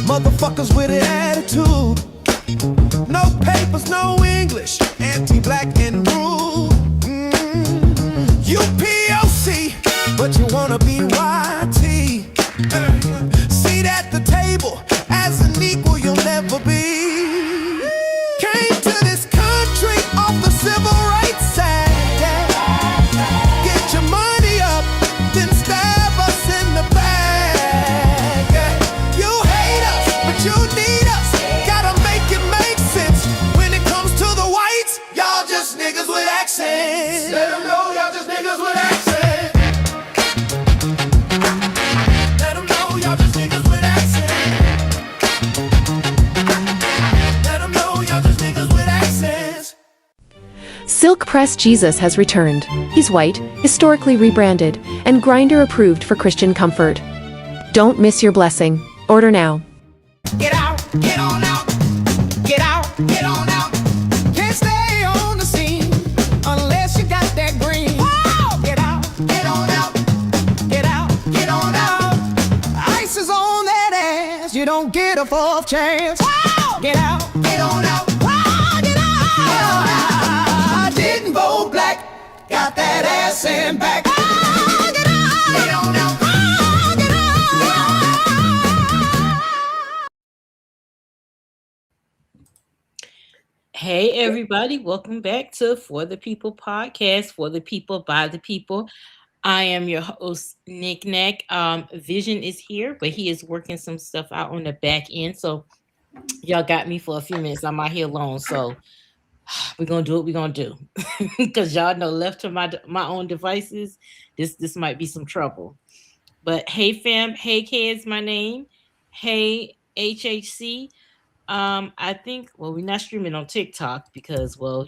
Motherfuckers with an attitude. No papers, no English. Anti-black and rude. You POC, but you wanna be YT. Seat at the table, as an equal you'll never be. Came to this country off the civil rights side. Get your money up, then stab us in the back. You hate us, but you need us. Gotta make it make sense. When it comes to the whites, y'all just niggas with accents. Let them know y'all just niggas with accents. Let them know y'all just niggas with accents. Let them know y'all just niggas with accents. Silk Press Jesus has returned. He's white, historically rebranded, and grinder approved for Christian comfort. Don't miss your blessing. Order now. Get out, get on out. Get out, get on out. Can't stay on the scene unless you got that green. Whoa! Get out, get on out. Get out, get on out. Ice is on that ass. You don't get a fourth chance. Whoa! Get out, get on out. Whoa! Get out, get on out. I didn't vote black. Got that ass in back. Whoa! Get out, get on out. Whoa! Get out. Hey everybody, welcome back to For the People podcast, for the people, by the people. I am your host, Nick Nack. Vision is here, but he is working some stuff out on the back end. So y'all got me for a few minutes. I'm out here alone. So we're gonna do what we're gonna do. Because y'all know left to my own devices, this might be some trouble. But hey fam, hey kids, my name. Hey HHC. I think, well, we're not streaming on TikTok because, well,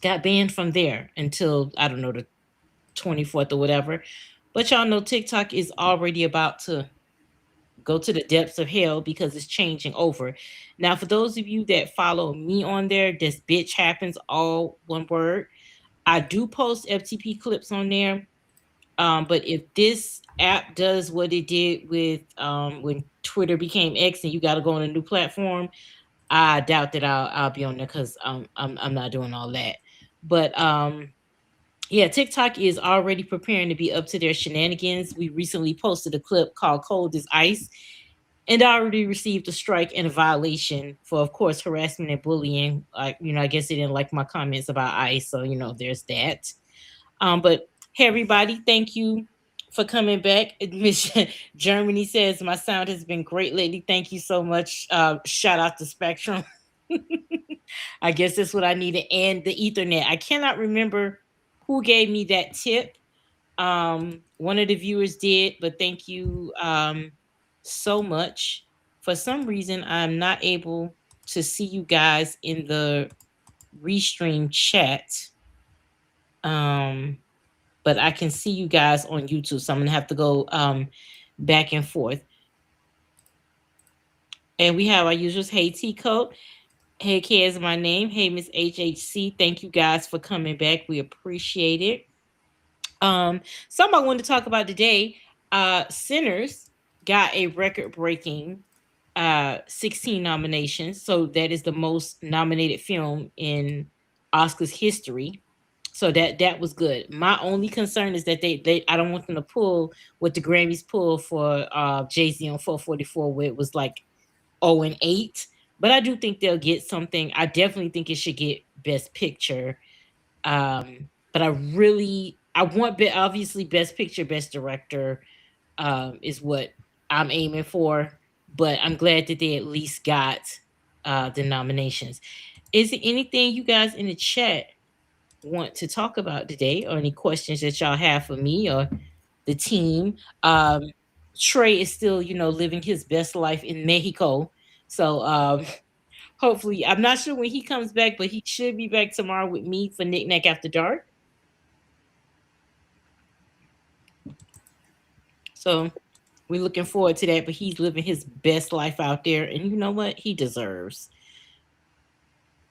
got banned from there until, I don't know, the 24th or whatever. But y'all know TikTok is already about to go to the depths of hell because it's changing over. Now, for those of you that follow me on there, this bitch happens, all one word. I do post FTP clips on there. But if this app does what it did with when Twitter became X and you got to go on a new platform, I doubt that I'll be on there because I'm not doing all that. But yeah, TikTok is already preparing to be up to their shenanigans. We recently posted a clip called "Cold as Ice," and I already received a strike and a violation for, of course, harassment and bullying. I guess they didn't like my comments about ICE, so there's that. But hey, everybody, thank you for coming back. Miss Germany says, my sound has been great lately. Thank you so much. Shout out to Spectrum. I guess that's what I needed. And the Ethernet. I cannot remember who gave me that tip. One of the viewers did, but thank you so much. For some reason, I'm not able to see you guys in the Restream chat. But I can see you guys on YouTube, so I'm gonna have to go back and forth. And we have our usuals. Hey T Coat, hey K is my name. Hey Miss HHC, thank you guys for coming back. We appreciate it. Something I wanted to talk about today. Sinners got a record-breaking 16 nominations, so that is the most nominated film in Oscars history. So that was good. My only concern is that they I don't want them to pull what the Grammys pulled for Jay-Z on 444, where it was like 0-8. But I do think they'll get something. I definitely think it should get Best Picture. But I want obviously Best Picture, Best Director is what I'm aiming for. But I'm glad that they at least got the nominations. Is there anything you guys in the chat want to talk about today, or any questions that y'all have for me or the team? Trey is still, living his best life in Mexico. So hopefully, I'm not sure when he comes back, but he should be back tomorrow with me for Knick Knack After Dark. So we're looking forward to that, but he's living his best life out there. And you know what? He deserves.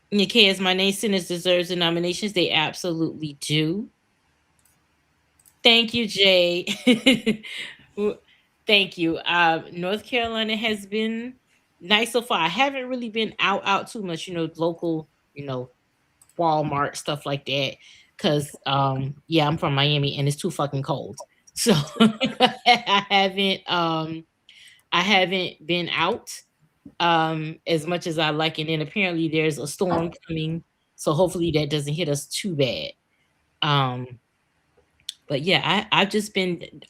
Nikkei, as my name, Sinners deserves the nominations. They absolutely do. Thank you, Jay. Thank you. North Carolina has been nice so far. I haven't really been out too much, local, Walmart stuff like that. Cause yeah, I'm from Miami and it's too fucking cold. So I haven't been out as much as I like. And then apparently there's a storm coming. So hopefully that doesn't hit us too bad. Um, but yeah, I've just been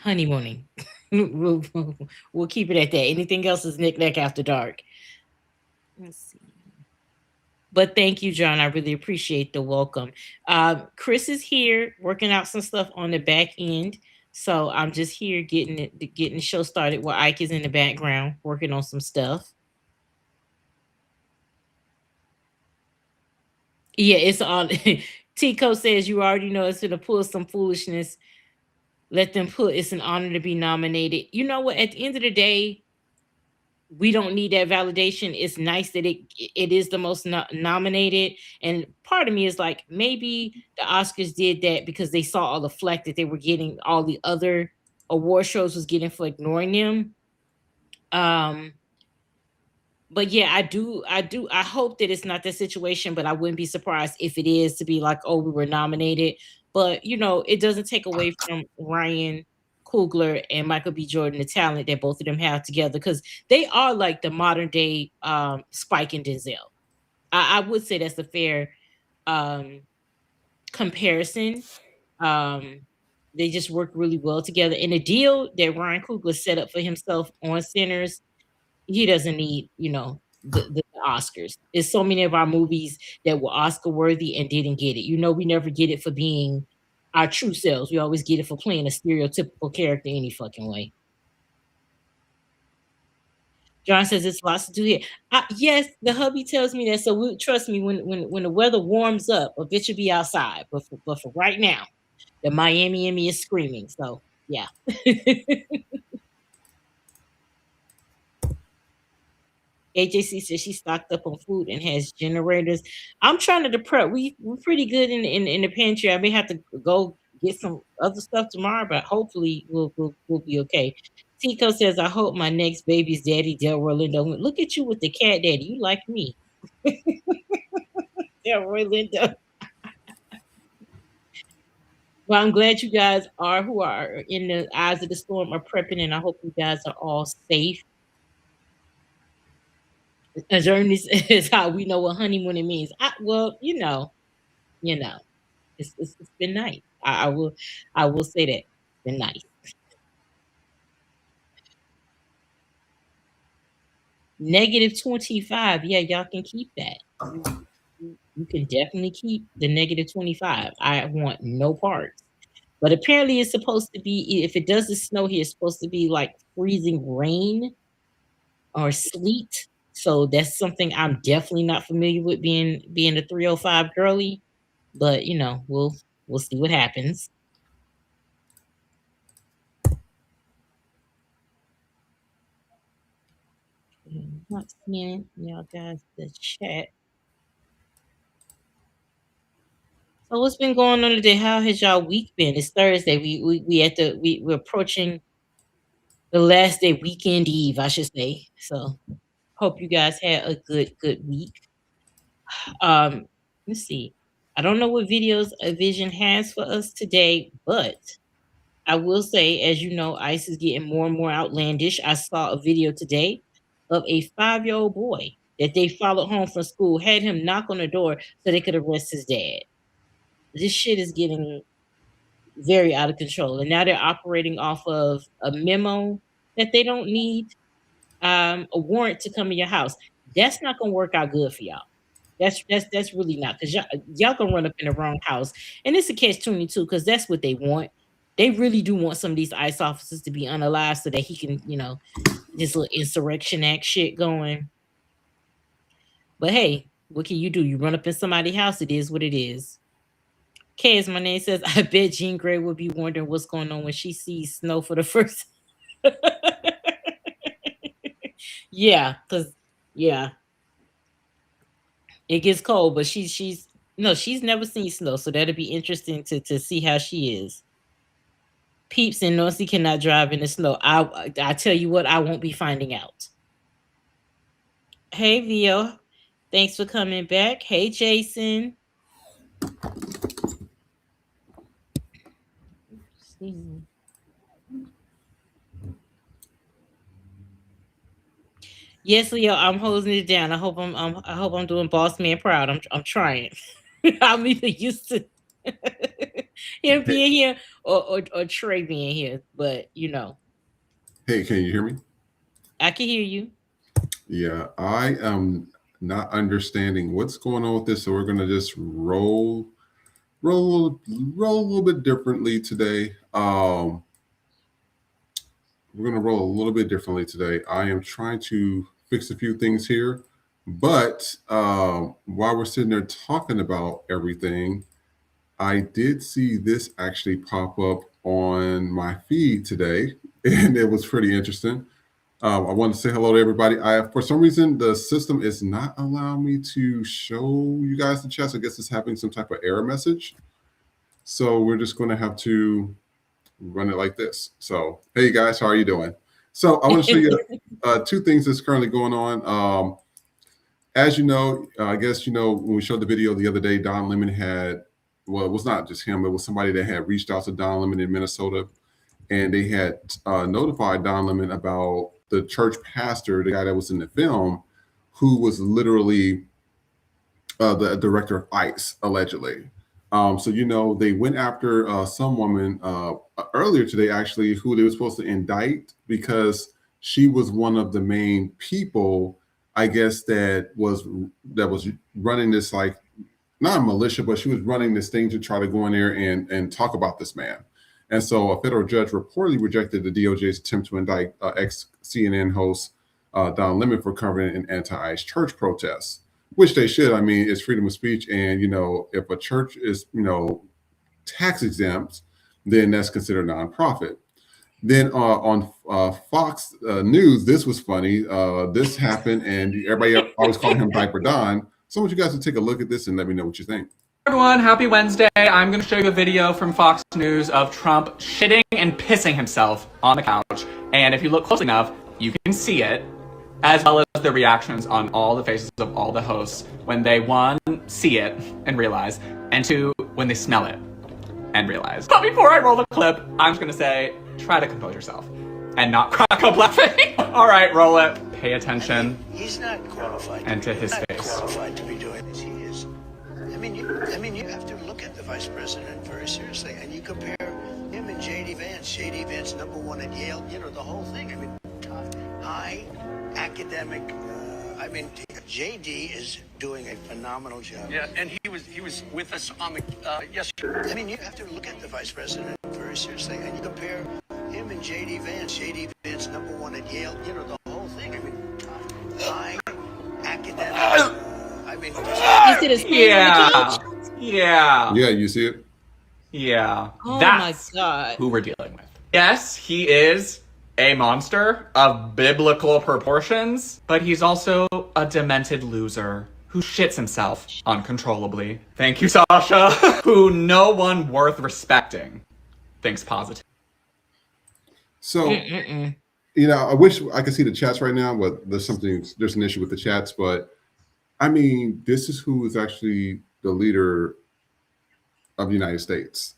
honeymooning. we'll, we'll keep it at that. Anything else is knick-knack after dark. Let's see. But thank you, John. I really appreciate the welcome. Chris is here working out some stuff on the back end. So I'm just here getting the show started while Ike is in the background working on some stuff. Yeah, it's on. Tico says you already know it's gonna pull some foolishness. Let them put it's an honor to be nominated. You know what? At the end of the day, we don't need that validation. It's nice that it is the most nominated, and part of me is like maybe the Oscars did that because they saw all the flack that they were getting, all the other award shows was getting for ignoring them. Um, but yeah, I hope that it's not that situation, but I wouldn't be surprised if it is to be like, oh, we were nominated. But it doesn't take away from Ryan Coogler and Michael B. Jordan, the talent that both of them have together, because they are like the modern day Spike and Denzel. I would say that's a fair um comparison. Um they just work really well together. And the deal that Ryan Coogler set up for himself on Sinners, he doesn't need, the Oscars. There's so many of our movies that were Oscar worthy and didn't get it. We never get it for being our true selves. We always get it for playing a stereotypical character any fucking way. John says it's lots to do here. Yes, the hubby tells me that. So trust me, when the weather warms up, a bitch will be outside. But for right now, the Miami in me is screaming. So yeah. AJC says she's stocked up on food and has generators. I'm trying to prep. We're pretty good in the pantry. I may have to go get some other stuff tomorrow, but hopefully we'll be okay. Tico says, I hope my next baby's daddy, Delroy Lindo. Look at you with the cat daddy. You like me. Delroy Lindo. Well, I'm glad you guys are who are in the eyes of the storm are prepping, and I hope you guys are all safe. A journey is how we know what honeymooning means. Well, you know, it's been nice. I will say that it's been nice. -25. Yeah, y'all can keep that. You can definitely keep the -25. I want no parts. But apparently, it's supposed to be if it doesn't snow here, it's supposed to be like freezing rain or sleet. So that's something I'm definitely not familiar with being a 305 girly. But we'll see what happens. Not seeing y'all guys the chat. So what's been going on today? How has y'all week been? It's Thursday. We're approaching the last day, weekend eve, I should say. So hope you guys had a good week. Let's see. I don't know what videos a vision has for us today, but I will say, as you know, ICE is getting more and more outlandish. I saw a video today of a 5-year-old boy that they followed home from school, had him knock on the door so they could arrest his dad. This shit is getting very out of control. And now they're operating off of a memo that they don't need a warrant to come in your house. That's not gonna work out good for y'all. That's really not, because y'all gonna run up in the wrong house. And it's a catch 22 because that's what they want. They really do want some of these ICE officers to be unalive so that he can, this little insurrection act shit going. But hey, what can you do? You run up in somebody's house, it is what it is. Kay, as my name says, I bet Jean Grey will be wondering what's going on when she sees snow for the first. Yeah, because yeah, it gets cold, but she's no, she's never seen snow, so that'll be interesting to see how she is. Peeps and Norcy cannot drive in the snow. I tell you what, I won't be finding out. Hey Vio, thanks for coming back. Hey Jason. Yes, Leo, I'm holding it down. I hope I'm doing boss man proud. I'm trying. I'm either used to him Hey, being here or Trey being here, but hey, can you hear me? I can hear you. Yeah, I am not understanding what's going on with this, so we're gonna just roll, roll a little bit differently today. We're gonna roll a little bit differently today. I am trying to fix a few things here, but while we're sitting there talking about everything, I did see this actually pop up on my feed today, and it was pretty interesting. I want to say hello to everybody. For some reason, the system is not allowing me to show you guys the chat. So I guess it's having some type of error message. So we're just going to have to run it like this. So, hey guys, how are you doing? So I want to show you two things that's currently going on. As you know, I guess you know when we showed the video the other day, Don Lemon had, well, it was not just him. It was somebody that had reached out to Don Lemon in Minnesota, and they had notified Don Lemon about the church pastor, the guy that was in the film, who was literally the director of ICE, allegedly. So, you know, they went after some woman earlier today, actually, who they were supposed to indict because she was one of the main people, I guess, that was running this, like, not a militia, but she was running this thing to try to go in there and talk about this man. And so a federal judge reportedly rejected the DOJ's attempt to indict ex-CNN host Don Lemon for covering an anti-ICE church protest, which they should. I mean, it's freedom of speech. And, you know, if a church is, you know, tax exempt, then that's considered a nonprofit. Then on Fox News, this was funny. This happened, and everybody always calling him Diaper Don. So I want you guys to take a look at this and let me know what you think. Everyone, happy Wednesday. I'm going to show you a video from Fox News of Trump shitting and pissing himself on the couch. And if you look close enough, you can see it, as well as the reactions on all the faces of all the hosts when they, one, see it and realize, and two, when they smell it and realize. But before I roll the clip, I'm just going to say, try to compose yourself and not crack up laughing. All right, roll it. Pay attention. I mean, he's not qualified. And to his not face. Qualified to be doing this. He is. I mean, you have to look at the vice president very seriously, and you compare him and J.D. Vance. J.D. Vance, #1 at Yale. You know the whole thing. I mean, high academic. I mean, J.D. is doing a phenomenal job. Yeah, and he was with us on the yesterday. I mean, you have to look at the vice president very seriously, and you compare him and J.D. Vance. J.D. Vance, #1 at Yale. You know the whole thing. I mean, high academic. I mean, You see the screen on the couch? Yeah. Yeah, you see it? Yeah. Oh That's my God. who we're dealing with. Yes, he is a monster of biblical proportions, but he's also a demented loser who shits himself uncontrollably. Thank you, Sasha. Who no one worth respecting thinks positive. So, you know, I wish I could see the chats right now, but there's an issue with the chats. But I mean, this is who is actually the leader of the United States.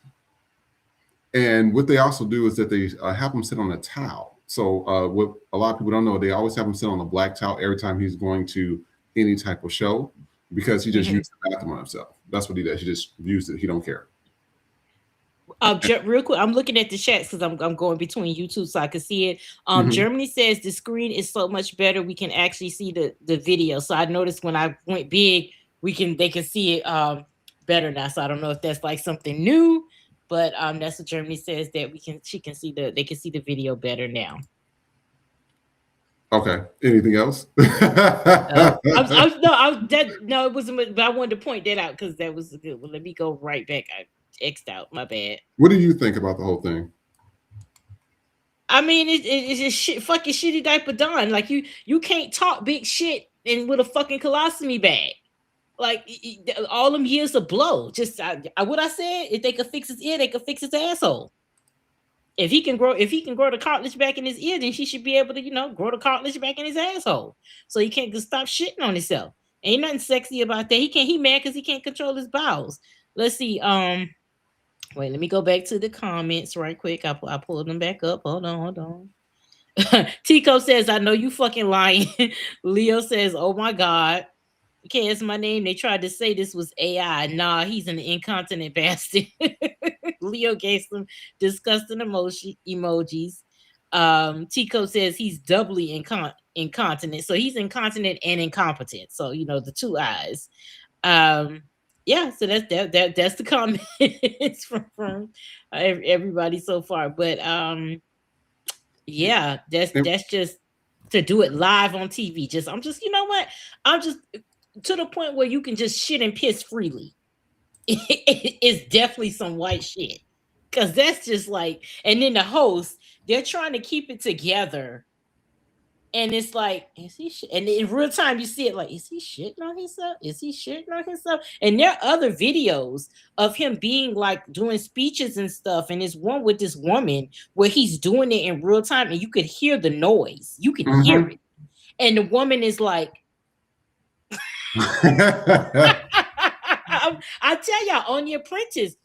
And what they also do is that they have him sit on a towel. So what a lot of people don't know, they always have him sit on a black towel every time he's going to any type of show, because he just used the bathroom on himself. That's what he does. He just used it. He don't care. Real quick, I'm looking at the chats because I'm going between YouTube so I can see it. Germany says the screen is so much better we can actually see the video. So I noticed when I went big, they can see it better now. So I don't know if that's like something new, but that's what Germany says, that they can see the video better now. Okay. Anything else? No, it wasn't. But I wanted to point that out because that was a good one. Let me go right back. I X'd out. My bad. What do you think about the whole thing? I mean, it's just shit, fucking shitty diaper Don. Like you can't talk big shit and with a fucking colostomy bag. Like all them years of blow. Just what I said. If they could fix his ear, they could fix his asshole. If he can grow the cartilage back in his ear, then she should be able to, grow the cartilage back in his asshole. So he can't just stop shitting on himself. Ain't nothing sexy about that. He mad because he can't control his bowels. Let's see. Wait, let me go back to the comments right quick. I pulled them back up. Hold on. Tico says, I know you fucking lying. Leo says, oh my God. Okay, it's my name. They tried to say this was AI. Nah, he's an incontinent bastard. Leo gave some disgusting emojis. Tico says he's doubly incontinent. So he's incontinent and incompetent. So, the two eyes. Yeah, so that's the comments from everybody so far. But yeah, that's just to do it live on TV. I'm just to the point where you can just shit and piss freely. It's definitely some white shit. Cause that's just like, and then the host, they're trying to keep it together. And it's like, is he and in real time you see it like, is he shitting on himself? Is he shitting on himself? And there are other videos of him being like doing speeches and stuff. And there's one with this woman where he's doing it in real time and you could hear the noise. You can hear it. And the woman is like, I tell y'all, on The Apprentice,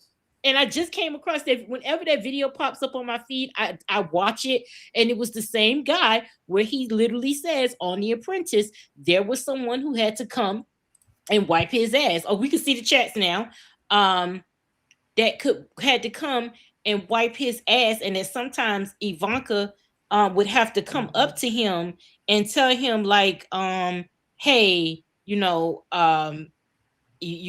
and I just came across that whenever that video pops up on my feed, I watch it, and it was the same guy where he literally says on The Apprentice, there was someone who had to come and wipe his ass. Oh, we can see the chats now. That had to come and wipe his ass, and that sometimes Ivanka would have to come up to him and tell him like, hey, you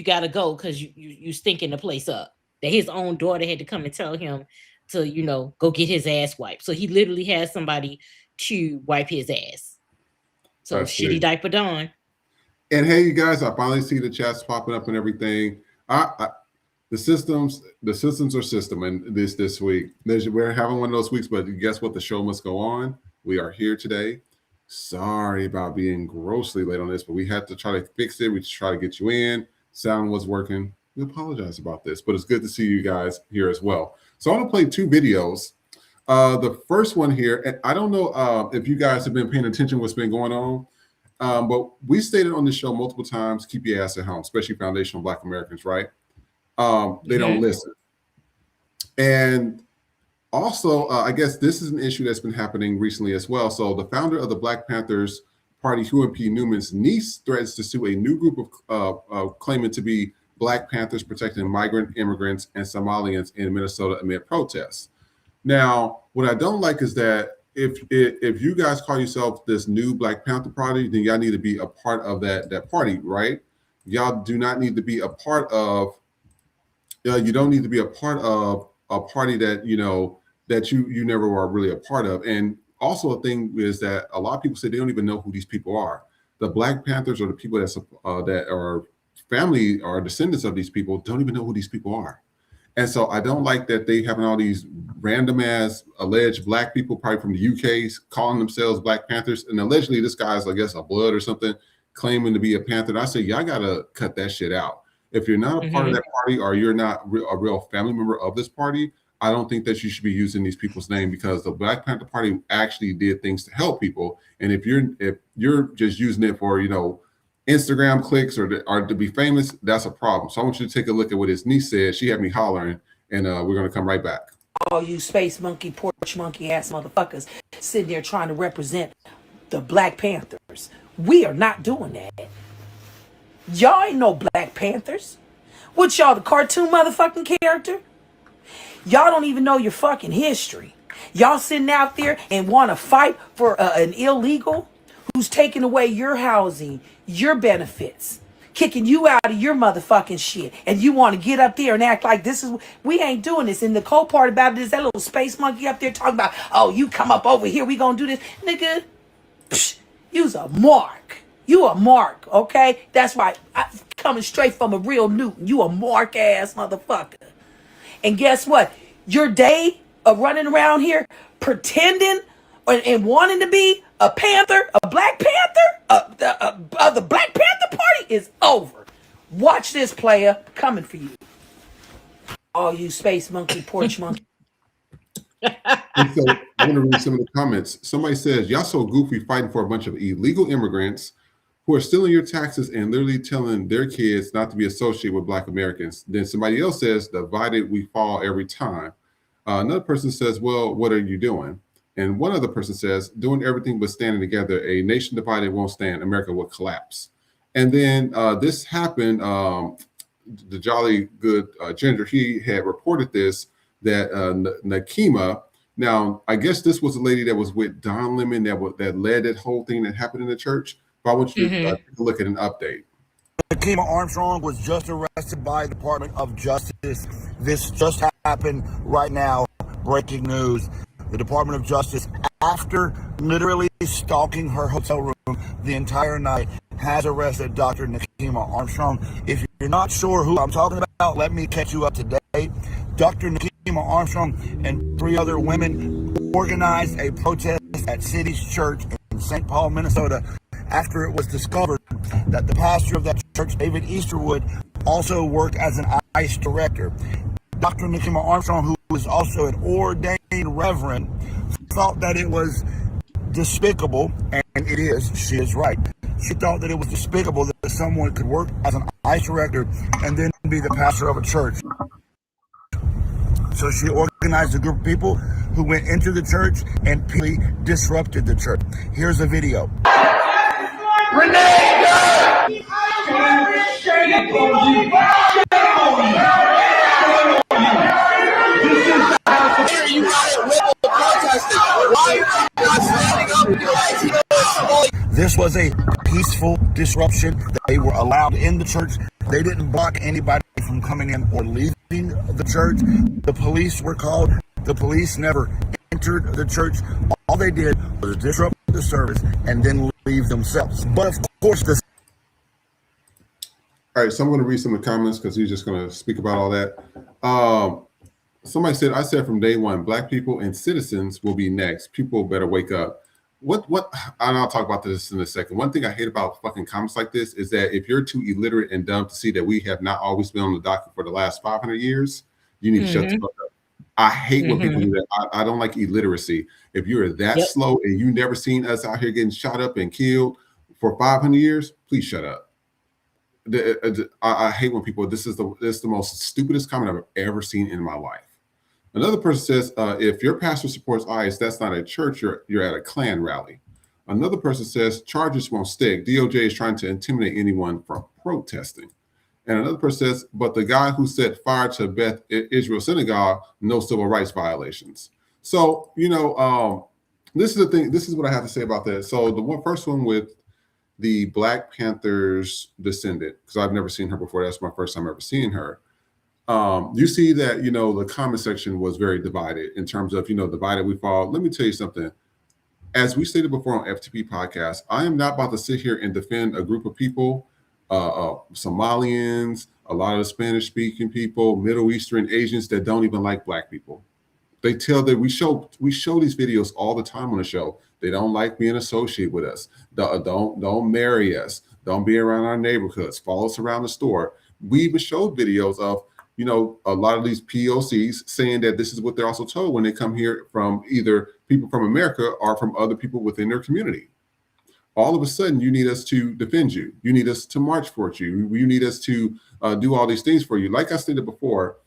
gotta go because you stinking the place up. That his own daughter had to come and tell him to, go get his ass wiped. So he literally has somebody to wipe his ass. So shitty diaper Dawn. And hey, you guys, I finally see the chats popping up and everything. The systems are system, and this week we're having one of those weeks. But guess what? The show must go on. We are here today. Sorry about being grossly late on this, but we had to try to fix it. We just try to get you in. Sound was working. We apologize about this, but it's good to see you guys here as well. So I'm gonna play two videos. The first one here, and I don't know if you guys have been paying attention to what's been going on, but we stated on the show multiple times, keep your ass at home, especially foundational Black Americans, right? They don't listen. And also, I guess this is an issue that's been happening recently as well. So the founder of the Black Panthers Party, Huey P. Newman's niece, threatens to sue a new group of claiming to be Black Panthers protecting migrant immigrants and Somalians in Minnesota amid protests. Now, what I don't like is that if you guys call yourself this new Black Panther Party, then y'all need to be a part of that party, right? Y'all do not need to be a part of. You don't need to be a part of a party that that you never were really a part of. And also a thing is that a lot of people say they don't even know who these people are. The Black Panthers or the people that are family or descendants of these people don't even know who these people are. And so I don't like that they having all these random ass alleged Black people, probably from the UK, calling themselves Black Panthers. And allegedly this guy's, I guess, a blood or something, claiming to be a Panther. And I say, y'all gotta cut that shit out. If you're not a part of that party or you're not a real family member of this party, I don't think that you should be using these people's name, because the Black Panther Party actually did things to help people. And if you're just using it for, Instagram clicks or to be famous, that's a problem. So I want you to take a look at what his niece said. She had me hollering, and we're going to come right back. All you space monkey, porch monkey ass motherfuckers sitting there trying to represent the Black Panthers. We are not doing that. Y'all ain't no Black Panthers. What y'all, the cartoon motherfucking character? Y'all don't even know your fucking history. Y'all sitting out there and want to fight for an illegal who's taking away your housing, your benefits, kicking you out of your motherfucking shit. And you want to get up there and act like we ain't doing this. And the cold part about it is that little space monkey up there talking about, oh, you come up over here, we gonna do this. Nigga, you's a mark. You a mark, okay? That's right. Coming straight from a real Newton. You a mark ass motherfucker. And guess what? Your day of running around here pretending and wanting to be a Panther, a Black Panther, of the Black Panther Party is over. Watch this, player, coming for you. All you space monkey, porch monkey. And so I want to read some of the comments. Somebody says, y'all so goofy fighting for a bunch of illegal immigrants who are stealing your taxes and literally telling their kids not to be associated with Black Americans. Then somebody else says, divided we fall every time. Another person says, well, what are you doing? And one other person says, doing everything but standing together. A nation divided won't stand. America will collapse. And then this happened. The Jolly Good Ginger, he had reported this, that Nakima, now I guess this was a lady that was with Don Lemon that led that whole thing that happened in the church. But I want you to take a look at an update. Nakima Armstrong was just arrested by the Department of Justice. This just happened right now. Breaking news. The Department of Justice, after literally stalking her hotel room the entire night, has arrested Dr. Nakima Armstrong. If you're not sure who I'm talking about, let me catch you up to date. Dr. Nakima Armstrong and 3 other women organized a protest at City's Church in St. Paul, Minnesota, after it was discovered that the pastor of that church, David Easterwood, also worked as an ICE director. Dr. Nakima Armstrong, who is also an ordained reverend, thought that it was despicable, and it is, she is right. She thought that it was despicable that someone could work as an ICE director and then be the pastor of a church. So she organized a group of people who went into the church and peacefully disrupted the church. Here's a video. Renee! This was a peaceful disruption. They were allowed in the church. They didn't block anybody from coming in or leaving the church. The police were called. The police never entered the church. All they did was disrupt the service and then leave themselves. But of course, this. All right, so I'm going to read some of the comments because he's just going to speak about all that. Somebody said, I said from day one, Black people and citizens will be next. People better wake up. And I'll talk about this in a second. One thing I hate about fucking comments like this is that if you're too illiterate and dumb to see that we have not always been on the docket for the last 500 years, you need to shut the fuck up. I hate when people do that. I don't like illiteracy. If you're that slow and you never seen us out here getting shot up and killed for 500 years, please shut up. I hate when people, this is the most stupidest comment I've ever seen in my life. Another person says, if your pastor supports ICE, that's not a church, you're at a Klan rally. Another person says, charges won't stick. DOJ is trying to intimidate anyone from protesting. And another person says, but the guy who set fire to Beth Israel Synagogue, no civil rights violations. So, this is the thing. This is what I have to say about that. So the first one with the Black Panthers descendant, because I've never seen her before. That's my first time ever seeing her. You see that, the comment section was very divided in terms of, divided we fall. Let me tell you something. As we stated before on FTP podcast, I am not about to sit here and defend a group of people, Somalians, a lot of the Spanish speaking people, Middle Eastern Asians that don't even like Black people. They tell that we show these videos all the time on the show. They don't like being associated with us. Don't marry us. Don't be around our neighborhoods. Follow us around the store. We even showed videos of, a lot of these POCs saying that this is what they're also told when they come here from either people from America or from other people within their community. All of a sudden, you need us to defend you. You need us to march for you. You need us to do all these things for you. Like I stated before,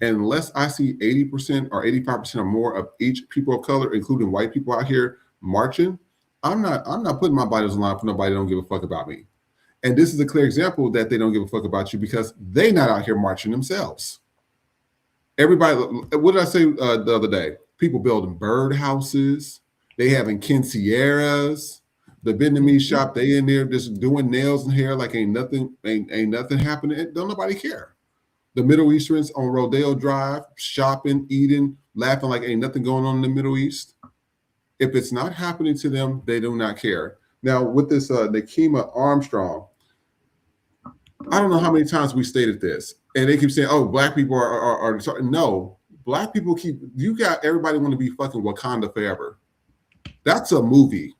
unless I see 80% or 85% or more of each people of color, including white people out here marching, I'm not putting my vitals on the line for nobody that don't give a fuck about me. And this is a clear example that they don't give a fuck about you because they not out here marching themselves. Everybody, what did I say the other day? People building birdhouses. They having quinceañeras. The Vietnamese shop, they in there just doing nails and hair like ain't nothing happening. Don't nobody care. The Middle Easterns on Rodeo Drive, shopping, eating, laughing like ain't nothing going on in the Middle East. If it's not happening to them, they do not care. Now, with this Nakima Armstrong, I don't know how many times we stated this, and they keep saying, "Oh, Black people are no, Black people you got everybody want to be fucking Wakanda forever." That's a movie.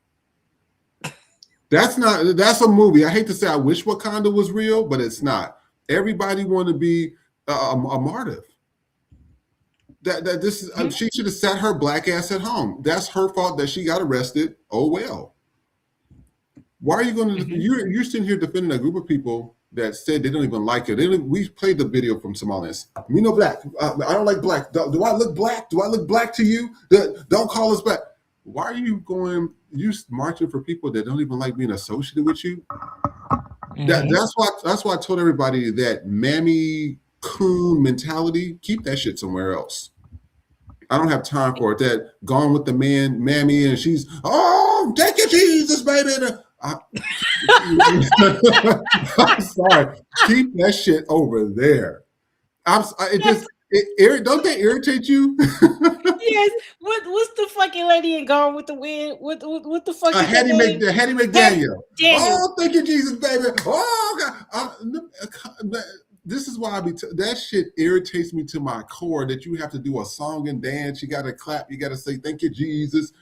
That's a movie. I hate to say I wish Wakanda was real, but it's not. Everybody want to be a martyr. That this is she should have sat her black ass at home. That's her fault that she got arrested. Oh well. Why are you going to? You're sitting here defending a group of people that said they don't even like it. We played the video from Somalians. Me no black. I don't like black. Do I look black? Do I look black to you? Don't call us black. Why are you going? You marching for people that don't even like being associated with you? That's why I told everybody that mammy coon mentality. Keep that shit somewhere else. I don't have time for it. That gone with the man, mammy, and she's take it, Jesus, baby. I'm sorry. Keep that shit over there. Don't that irritate you? Yes. What's the fucking lady in Gone with the Wind? What the fuck? Hattie McDaniel. Daniel. Oh, thank you, Jesus, baby. Oh God. This is why that shit irritates me to my core. That you have to do a song and dance. You got to clap. You got to say thank you, Jesus.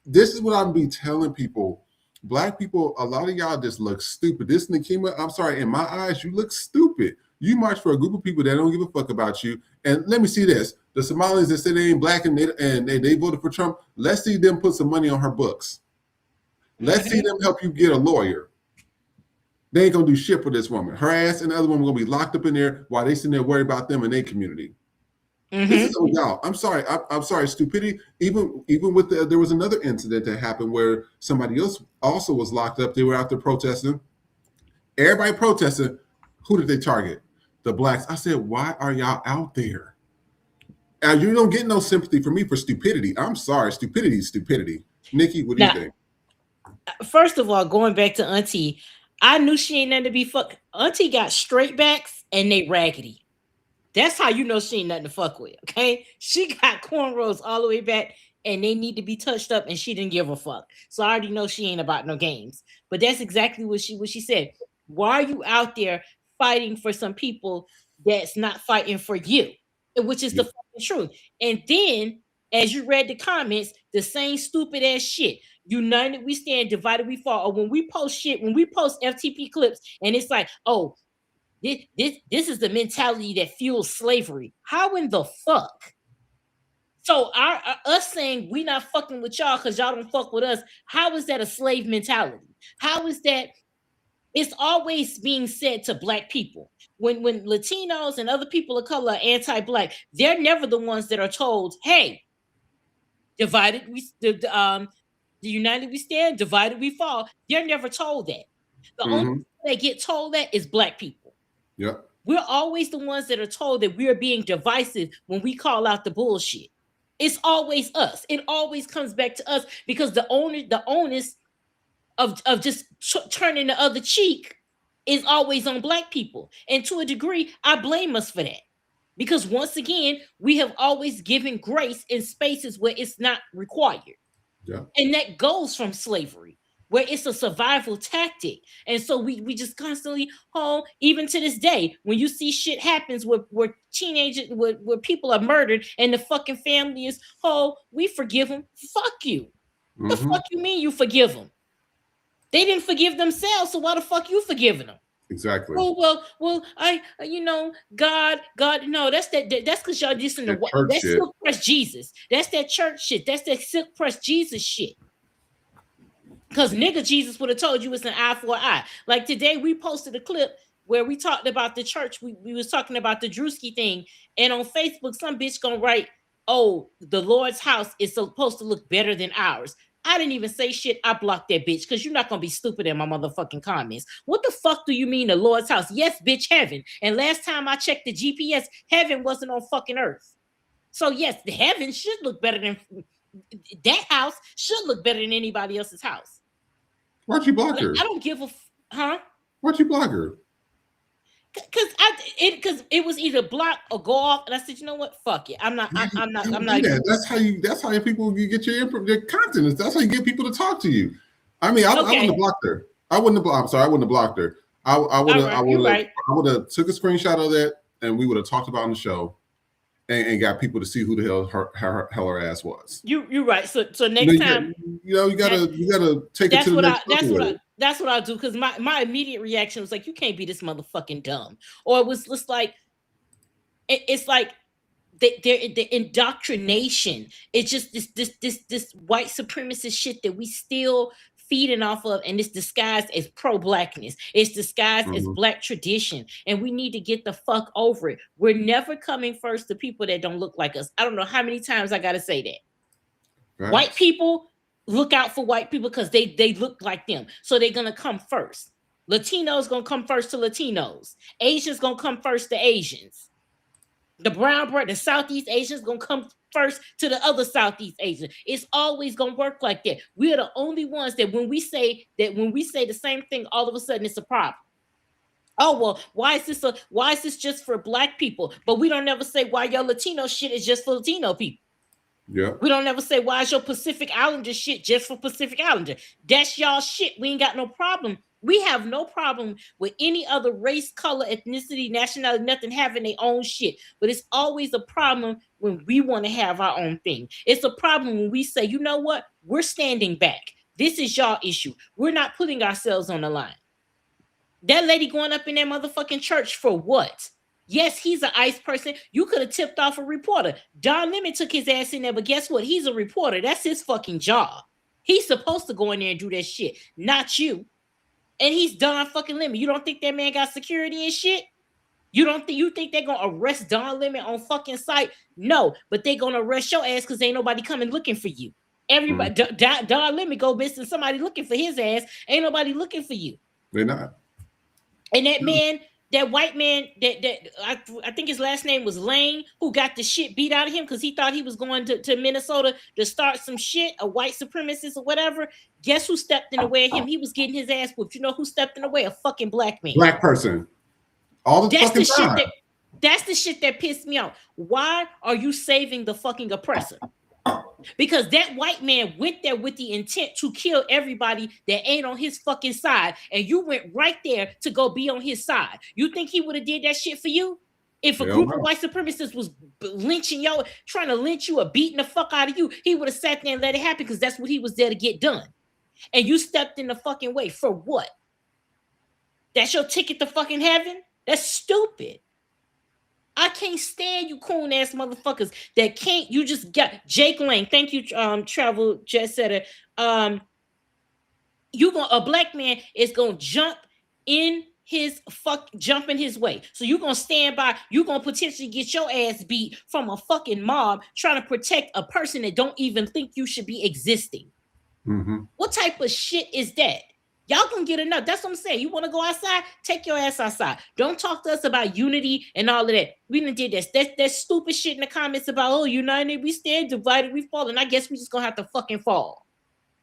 This is what I'm be telling people. Black people, a lot of y'all just look stupid. This Nikema, I'm sorry, in my eyes, you look stupid. You march for a group of people that don't give a fuck about you. And let me see this. The Somalians that say they ain't black and they voted for Trump, let's see them put some money on her books. Let's see them help you get a lawyer. They ain't gonna do shit for this woman. Her ass and the other woman gonna be locked up in there while they sitting there worried about them and their community. This is on y'all. I'm sorry. I'm sorry. Stupidity. Even with there was another incident that happened where somebody else also was locked up. They were out there protesting. Everybody protesting. Who did they target? The blacks. I said, why are y'all out there? You don't get no sympathy from me for stupidity. I'm sorry. Stupidity is stupidity. Nikki, what do you think? First of all, going back to Auntie, I knew she ain't nothing to be fuck. Auntie got straight backs and they raggedy. That's how you know she ain't nothing to fuck with, okay? She got cornrows all the way back and they need to be touched up and she didn't give a fuck. So I already know she ain't about no games. But that's exactly what she said. Why are you out there fighting for some people that's not fighting for you? Which is the fucking truth. And then, as you read the comments, the same stupid ass shit. United we stand, divided we fall. Or when we post shit, when we post FTP clips, and it's like, oh, this is the mentality that fuels slavery. How in the fuck? So us saying we not fucking with y'all because y'all don't fuck with us, how is that a slave mentality? How is that? It's always being said to black people. When Latinos and other people of color are anti-black, they're never the ones that are told, hey, divided the united we stand, divided we fall. They're never told that. The only people that get told that is black people. Yep. We're always the ones that are told that we are being divisive when we call out the bullshit. It's always us. It always comes back to us because the onus of just turning the other cheek is always on black people. And to a degree, I blame us for that. Because once again, we have always given grace in spaces where it's not required. Yeah. And that goes from slavery, where it's a survival tactic. And so we just constantly, even to this day, when you see shit happens where teenagers, where people are murdered and the fucking family is, we forgive them. Fuck you. The fuck you mean you forgive them? They didn't forgive themselves, so why the fuck you forgiving them? Exactly. Well, God, no, that's because y'all listen to what? That's silk press Jesus. That's that church shit. That's that silk press Jesus shit. Because nigga Jesus would have told you it's an eye for an eye. Like today, we posted a clip where we talked about the church. We was talking about the Drewski thing, and on Facebook, some bitch gonna write, "Oh, the Lord's house is supposed to look better than ours." I didn't even say shit. I blocked that bitch because you're not gonna be stupid in my motherfucking comments. What the fuck do you mean the Lord's house? Yes, bitch, heaven. And last time I checked the GPS, heaven wasn't on fucking earth. So yes, the heaven should look better than that house. Should look better than anybody else's house. Why'd you block her? I don't give a Why'd you block her? Because it was either block or go off, and I said, you know what? Fuck it. I'm not. Yeah, that's how people you get your content. That's how you get people to talk to you. I mean, I wouldn't have blocked her. I wouldn't have blocked her. I would have took a screenshot of that, and we would have talked about it on the show, and got people to see who the hell her ass was. You're right. So next time, you gotta take it to the next level. That's what I'll do, because my immediate reaction was like, you can't be this motherfucking dumb. Or it was just like, it's like the indoctrination. It's just this white supremacist shit that we still feeding off of, and it's disguised as pro-blackness. It's disguised as black tradition, and we need to get the fuck over it. We're never coming first to people that don't look like us. I don't know how many times I gotta say that. Right. White people look out for white people because they look like them, so they're gonna come first. Latinos gonna come first to Latinos. Asians gonna come first to Asians. The the Southeast Asians gonna come first to the other Southeast Asian. It's always gonna work like that. We are the only ones that when we say the same thing, all of a sudden it's a problem. Oh well, why is this just for black people? But we don't ever say why your Latino shit is just for Latino people. Yeah. We don't ever say why is your Pacific Islander shit just for Pacific Islander. That's y'all shit. We ain't got no problem. We have no problem with any other race, color, ethnicity, nationality, nothing having their own shit. But it's always a problem when we want to have our own thing. It's a problem when we say, you know what? We're standing back. This is y'all issue. We're not putting ourselves on the line. That lady going up in that motherfucking church for what? Yes, he's an ICE person. You could have tipped off a reporter. Don Lemon took his ass in there, but guess what? He's a reporter. That's his fucking job. He's supposed to go in there and do that shit, not you. And he's Don fucking Lemon. You don't think that man got security and shit? You think they're gonna arrest Don Lemon on fucking sight? No, but they're gonna arrest your ass because ain't nobody coming looking for you. Everybody, Don Lemon go missing, somebody looking for his ass. Ain't nobody looking for you. They're not. And that man, that white man, I think his last name was Lane, who got the shit beat out of him because he thought he was going to Minnesota to start some shit, a white supremacist or whatever. Guess who stepped in the way of him? He was getting his ass whooped. You know who stepped in the way? A fucking black man. Black person. All the fucking time. That's the shit that pissed me off. Why are you saving the fucking oppressor? Because that white man went there with the intent to kill everybody that ain't on his fucking side, and you went right there to go be on his side. You think he would have did that shit for you? If a group of white supremacists was lynching y'all, trying to lynch you or beating the fuck out of you, he would have sat there and let it happen because that's what he was there to get done. And you stepped in the fucking way for what? That's your ticket to fucking heaven? That's stupid. I can't stand you coon ass motherfuckers that can't. You just got Jake Lang. Thank you, travel jet setter. A black man is gonna jump in his way. So you're gonna stand by. You're gonna potentially get your ass beat from a fucking mob trying to protect a person that don't even think you should be existing. Mm-hmm. What type of shit is that? Y'all gonna get enough. That's what I'm saying. You want to go outside? Take your ass outside. Don't talk to us about unity and all of that. We done did this. That stupid shit in the comments about, oh, united we stand, divided we fall. And I guess we just gonna have to fucking fall.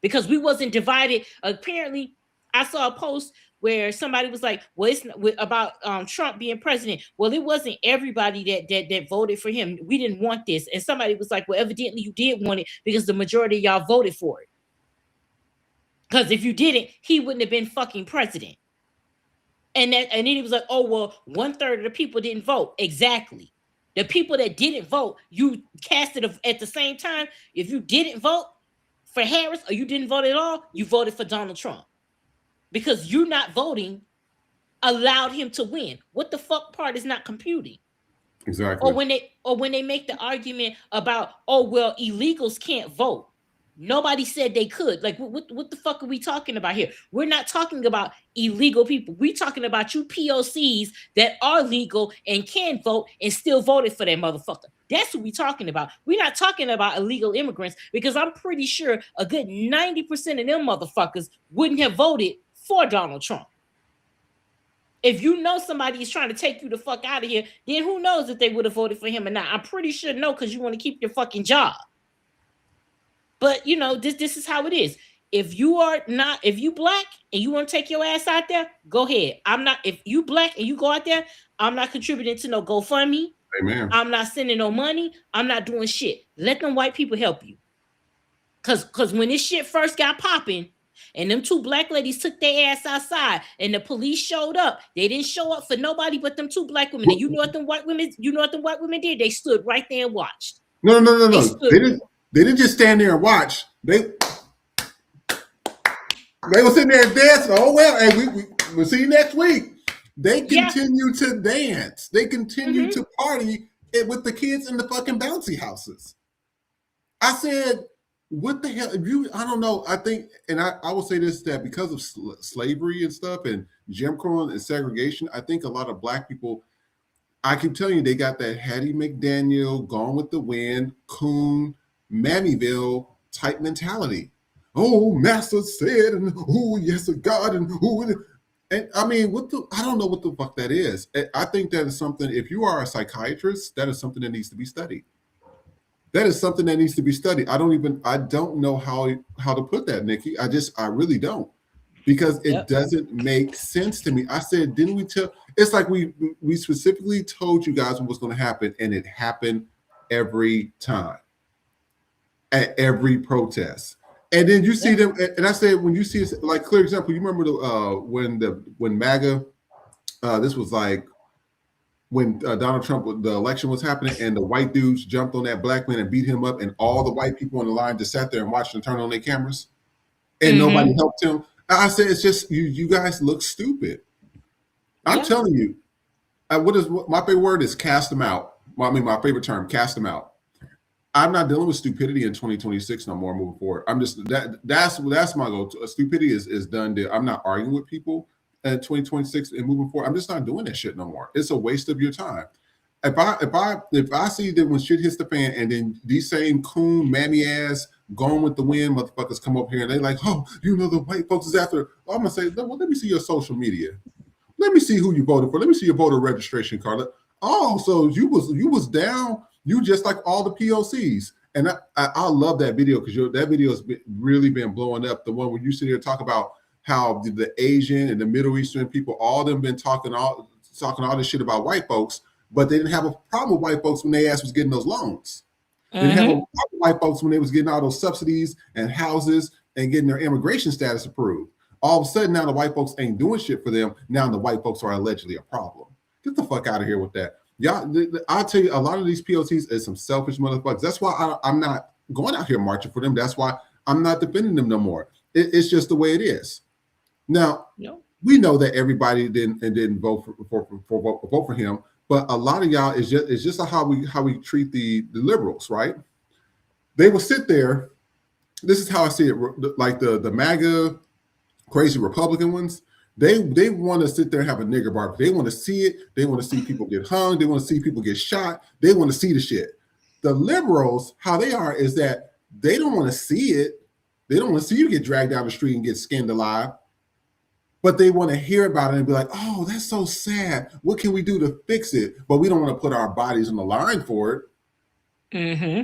Because we wasn't divided. Apparently, I saw a post where somebody was like, well, it's about Trump being president. Well, it wasn't everybody that voted for him. We didn't want this. And somebody was like, well, evidently you did want it because the majority of y'all voted for it. Because if you didn't, he wouldn't have been fucking president. And then he was like, oh, well, 1/3 of the people didn't vote. Exactly. The people that didn't vote, you casted at the same time. If you didn't vote for Harris or you didn't vote at all, you voted for Donald Trump. Because you not voting allowed him to win. What the fuck part is not computing? Exactly. Or when they make the argument about, oh, well, illegals can't vote. Nobody said they could. Like, what the fuck are we talking about here? We're not talking about illegal people. We're talking about you POCs that are legal and can vote and still voted for that motherfucker. That's what we're talking about. We're not talking about illegal immigrants because I'm pretty sure a good 90% of them motherfuckers wouldn't have voted for Donald Trump. If you know somebody is trying to take you the fuck out of here, then who knows if they would have voted for him or not? I'm pretty sure no, because you want to keep your fucking job. But you know, this is how it is. If you black and you want to take your ass out there, go ahead. If you black and you go out there, I'm not contributing to no GoFundMe. Amen. I'm not sending no money. I'm not doing shit. Let them white people help you. Cause when this shit first got popping and them two black ladies took their ass outside and the police showed up, they didn't show up for nobody but them two black women. And you know what them white women did? They stood right there and watched. No. They didn't just stand there and watch. They were sitting there dancing. Oh well, hey, we'll see you next week. They continue to dance. They continue to party with the kids in the fucking bouncy houses. I said, what the hell? I don't know. I think, and I will say this, that because of slavery and stuff and Jim Crow and segregation, I think a lot of Black people, I keep telling you, they got that Hattie McDaniel, Gone with the Wind, Coon, Mammyville type mentality. Oh, Master said, and oh, yes, God, and oh, and I mean, I don't know what the fuck that is. I think that is something, if you are a psychiatrist, that is something that needs to be studied. That is something that needs to be studied. I don't know how to put that, Nikki. I really don't. Because it doesn't make sense to me. I said, didn't we tell? It's like we specifically told you guys what was going to happen, and it happened every time at every protest. And then you see them, and I said, when you see, like, clear example, you remember when MAGA, this was like when Donald Trump, the election was happening, and the white dudes jumped on that black man and beat him up, and all the white people on the line just sat there and watched and turned on their cameras, and nobody helped him. I said, it's just you guys look stupid. I'm telling you. My favorite word is cast them out. I mean, my favorite term, cast them out. I'm not dealing with stupidity in 2026 no more. Moving forward, I'm just that's my goal. Stupidity is done. I'm not arguing with people in 2026 and moving forward. I'm just not doing that shit no more. It's a waste of your time. If I see that when shit hits the fan, and then these same coon mammy ass Gone with the Wind motherfuckers come up here and they like, oh, you know, the white folks is after. I'm gonna say, well, let me see your social media. Let me see who you voted for. Let me see your voter registration card. Oh, so you was down. You just like all the POCs. And I love that video, because that video has really been blowing up. The one where you sit here and talk about how the Asian and the Middle Eastern people, all of them been talking all this shit about white folks, but they didn't have a problem with white folks when they ass was getting those loans. They didn't have a problem with white folks when they was getting all those subsidies and houses and getting their immigration status approved. All of a sudden, now the white folks ain't doing shit for them. Now the white folks are allegedly a problem. Get the fuck out of here with that. Y'all, I'll tell you, a lot of these POCs is some selfish motherfuckers. That's why I'm not going out here marching for them. That's why I'm not defending them no more. It's just the way it is. Now, we know that everybody didn't vote for him, but a lot of y'all is just how we treat the liberals, right? They will sit there. This is how I see it. Like the MAGA crazy Republican ones, they want to sit there and have a nigger barbecue. They want to see it. They want to see people get hung. They want to see people get shot. They want to see the shit. The liberals, how they are, is that they don't want to see it. They don't want to see you get dragged down the street and get skinned alive. But they want to hear about it and be like, oh, that's so sad. What can we do to fix it? But we don't want to put our bodies on the line for it.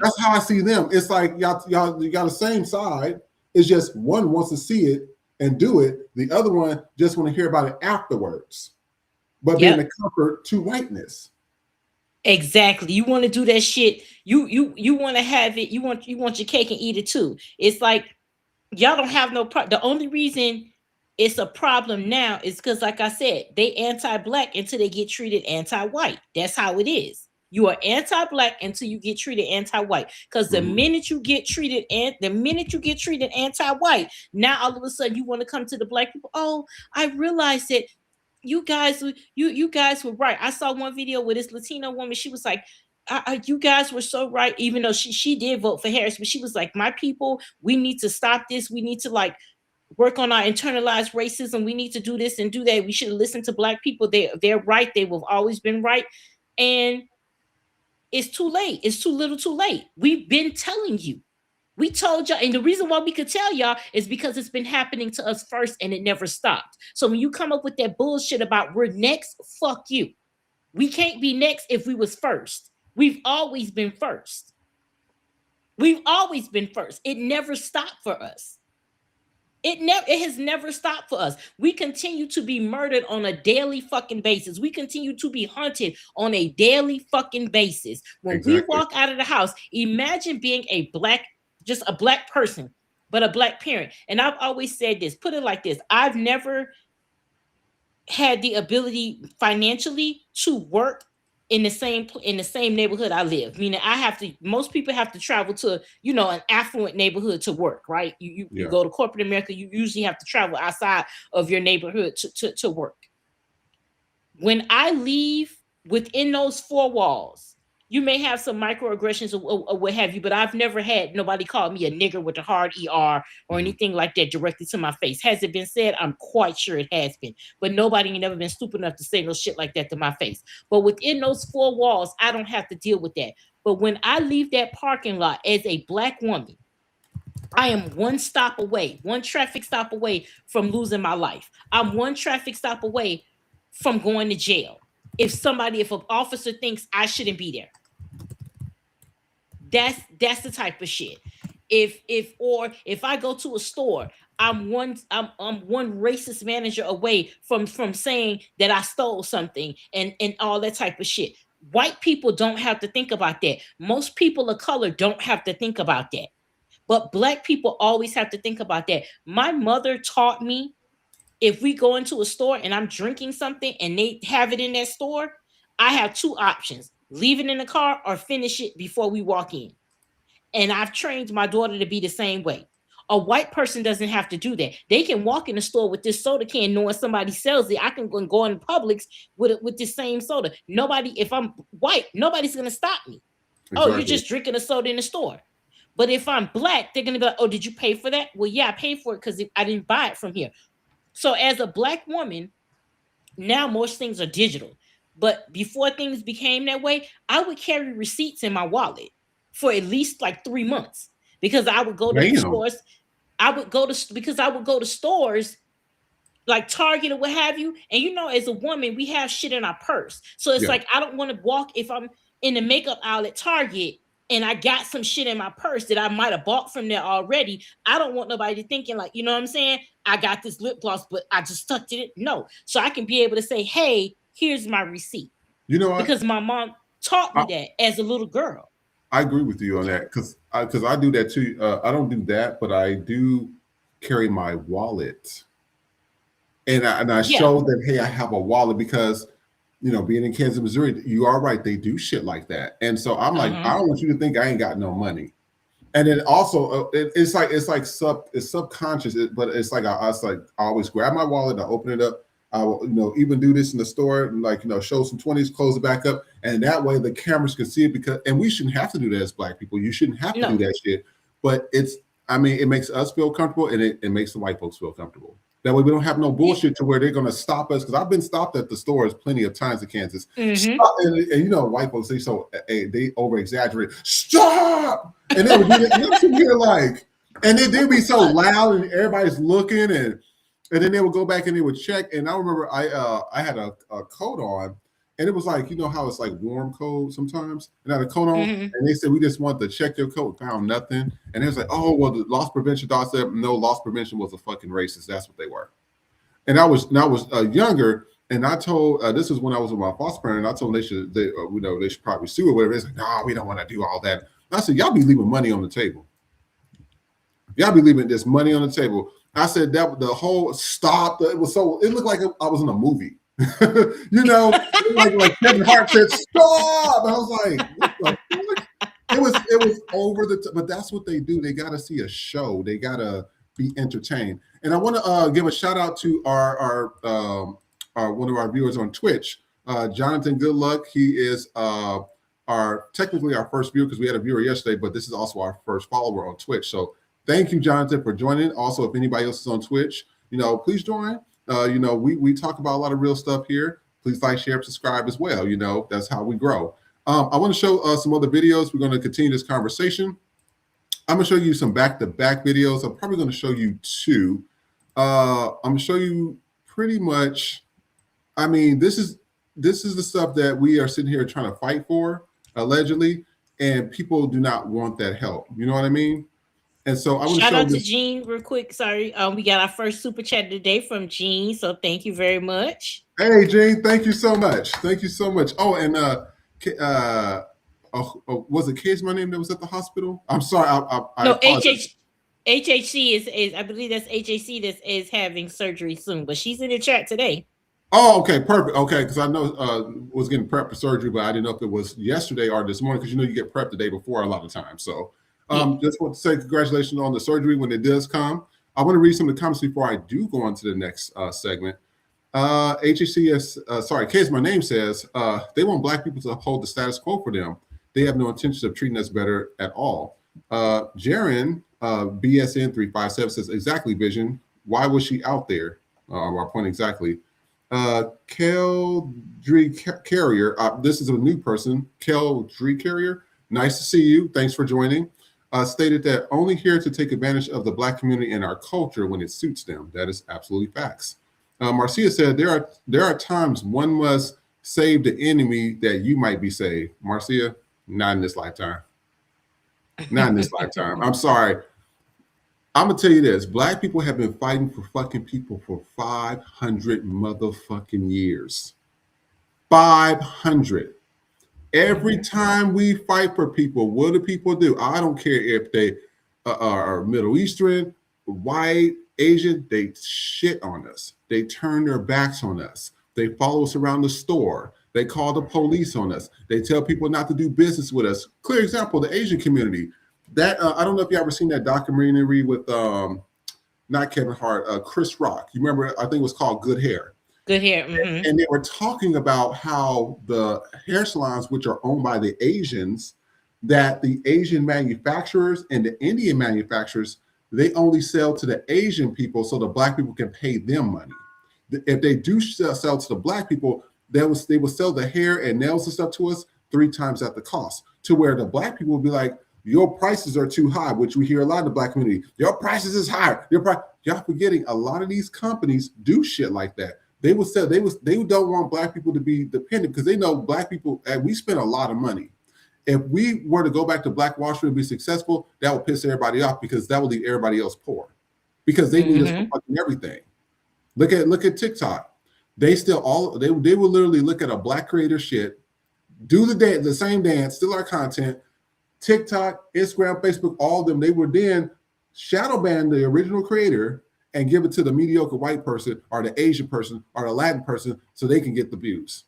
That's how I see them. It's like y'all you got the same side. It's just one wants to see it and do it. The other one just want to hear about it afterwards. But being a comfort to whiteness. Exactly. You want to do that shit. You want to have it. You want your cake and eat it too. It's like y'all don't have no problem. The only reason it's a problem now is because, like I said, they anti-black until they get treated anti-white. That's how it is. You are anti-black until you get treated anti-white. Because the minute you get treated anti-white, now all of a sudden you want to come to the black people. Oh, I realized that you guys were right. I saw one video with this Latino woman. She was like, you guys were so right, even though she did vote for Harris, but she was like, my people, we need to stop this. We need to like work on our internalized racism. We need to do this and do that. We should listen to black people. They're right. They have always been right. And it's too late. It's too little too late. We've been telling you. We told y'all, and the reason why we could tell y'all is because it's been happening to us first and it never stopped. So when you come up with that bullshit about we're next, fuck you. We can't be next if we was first. We've always been first. We've always been first. It never stopped for us. It has never stopped for us. We continue to be murdered on a daily fucking basis. We continue to be hunted on a daily fucking basis. When we walk out of the house, imagine being just a black person, but a black parent. And I've always said this, put it like this. I've never had the ability financially to work in the same neighborhood I live. Meaning most people have to travel to, an affluent neighborhood to work, right? You go to corporate America, you usually have to travel outside of your neighborhood to work. When I leave within those four walls you may have some microaggressions or what have you, but I've never had nobody call me a nigger with a hard ER or anything like that directly to my face. Has it been said? I'm quite sure it has been, but nobody ain't never been stupid enough to say no shit like that to my face. But within those four walls, I don't have to deal with that. But when I leave that parking lot as a Black woman, I am one stop away, one traffic stop away from losing my life. I'm one traffic stop away from going to jail. If an officer thinks I shouldn't be there, that's the type of shit. If I go to a store, I'm one racist manager away from saying that I stole something and all that type of shit. White people don't have to think about that. Most people of color don't have to think about that. But Black people always have to think about that. My mother taught me, if we go into a store and I'm drinking something and they have it in that store, I have two options: leave it in the car or finish it before we walk in. And I've trained my daughter to be the same way. A white person doesn't have to do that. They can walk in the store with this soda can knowing somebody sells it. I can go and go in Publix with this same soda. Nobody, if I'm white, nobody's going to stop me. Exactly. Oh, you're just drinking a soda in the store. But if I'm Black, they're going to be like, oh, did you pay for that? Well, yeah, I paid for it because I didn't buy it from here. So as a Black woman, now most things are digital. But before things became that way, I would carry receipts in my wallet for at least like 3 months, because I would go to the stores. I would go to stores like Target or what have you. And as a woman, we have shit in our purse. So it's like, I don't want to walk, if I'm in the makeup aisle at Target and I got some shit in my purse that I might have bought from there already. I don't want nobody thinking like, you know what I'm saying? I got this lip gloss, but I just tucked it in. No. So I can be able to say, hey, here's my receipt. Because my mom taught me that as a little girl. I agree with you on that, because I do that too. I don't do that, but I do carry my wallet, and I show that, hey, I have a wallet, because being in Kansas, Missouri, you are right, they do shit like that, and so I'm like, I don't want you to think I ain't got no money. And then also, it's subconscious, but it's like I always grab my wallet, I open it up. I will, even do this in the store, and show some 20s, close it back up, and that way the cameras can see it. And we shouldn't have to do that as Black people. You shouldn't have to do that shit. But it makes us feel comfortable, and it makes the white folks feel comfortable. That way we don't have no bullshit to where they're going to stop us. Because I've been stopped at the stores plenty of times in Kansas. Stop, and white folks, they over exaggerate. Stop, and they would be like, and they'd be so loud, and everybody's looking, and then they would go back and they would check. And I remember I had a coat on, and it was like, how it's like warm coat sometimes. And I had a coat on, and they said, we just wanted to check your coat, found nothing. And it was like, oh, well, the loss prevention doc said, no, loss prevention was a fucking racist. That's what they were. And I was younger, and I told, this was when I was with my foster parent, and I told them they should probably sue or whatever. It's like, no, we don't want to do all that. And I said, y'all be leaving money on the table. Y'all be leaving this money on the table. I said that the whole stop. It looked like I was in a movie, like Kevin Hart said, stop. And I was like, what the fuck? It was over the top, but that's what they do. They got to see a show. They got to be entertained. And I want to give a shout out to our one of our viewers on Twitch, Jonathan Goodluck. He is technically our first viewer, because we had a viewer yesterday, but this is also our first follower on Twitch. So thank you, Jonathan, for joining. Also, if anybody else is on Twitch, please join. We talk about a lot of real stuff here. Please like, share, subscribe as well. That's how we grow. I want to show some other videos. We're going to continue this conversation. I'm going to show you some back-to-back videos. I'm probably going to show you two. I'm going to show you pretty much, this is the stuff that we are sitting here trying to fight for, allegedly, and people do not want that help. You know what I mean? And so I want to shout out to Jean real quick. Sorry, we got our first super chat today from Jean, so thank you very much. Hey, Jean, thank you so much. Thank you so much. Oh, and was it Kay's my name that was at the hospital? I'm sorry. No, HHC is I believe that's HHC that is having surgery soon, but she's in the chat today. Oh, okay, perfect. Okay, because I know was getting prepped for surgery, but I didn't know if it was yesterday or this morning, because you get prepped the day before a lot of times. So. Just want to say congratulations on the surgery when it does come. I want to read some of the comments before I do go on to the next segment. HHCS, Case My Name says, they want Black people to uphold the status quo for them. They have no intention of treating us better at all. Jaren, BSN357 says, exactly, Vision. Why was she out there? Our point exactly. Keldry Carrier, this is a new person. Keldry Carrier, nice to see you. Thanks for joining. Stated that only here to take advantage of the Black community and our culture when it suits them. That is absolutely facts. Marcia said, there are times one must save the enemy that you might be saved. Marcia, not in this lifetime. Not in this lifetime. I'm sorry. I'm gonna tell you this: Black people have been fighting for fucking people for 500 motherfucking years. 500. Every time we fight for people, what do people do? I don't care if they are Middle Eastern, white, Asian. They shit on us. They turn their backs on us. They follow us around the store. They call the police on us. They tell people not to do business with us. Clear example: the Asian community. That I don't know if you ever seen that documentary with not Kevin Hart, Chris Rock. You remember? I think it was called Good Hair. Good Hair. Mm-hmm. And they were talking about how the hair salons, which are owned by the Asians, that the Asian manufacturers and the Indian manufacturers, they only sell to the Asian people so the Black people can pay them money. If they do sell to the Black people, they will sell the hair and nails and stuff to us 3 times at the cost, to where the Black people will be like, your prices are too high, which we hear a lot in the Black community. Your prices is higher. Y'all forgetting a lot of these companies do shit like that. They will sell. They don't want Black people to be dependent because they know Black people. We spend a lot of money. If we were to go back to Black Wall Street and be successful, that will piss everybody off because that will leave everybody else poor because they need us for fucking everything. Look at TikTok. They still they will literally look at a Black creator shit, do the same dance, steal our content. TikTok, Instagram, Facebook, all of them, they would then shadow ban the original creator and give it to the mediocre white person or the Asian person or the Latin person so they can get the views.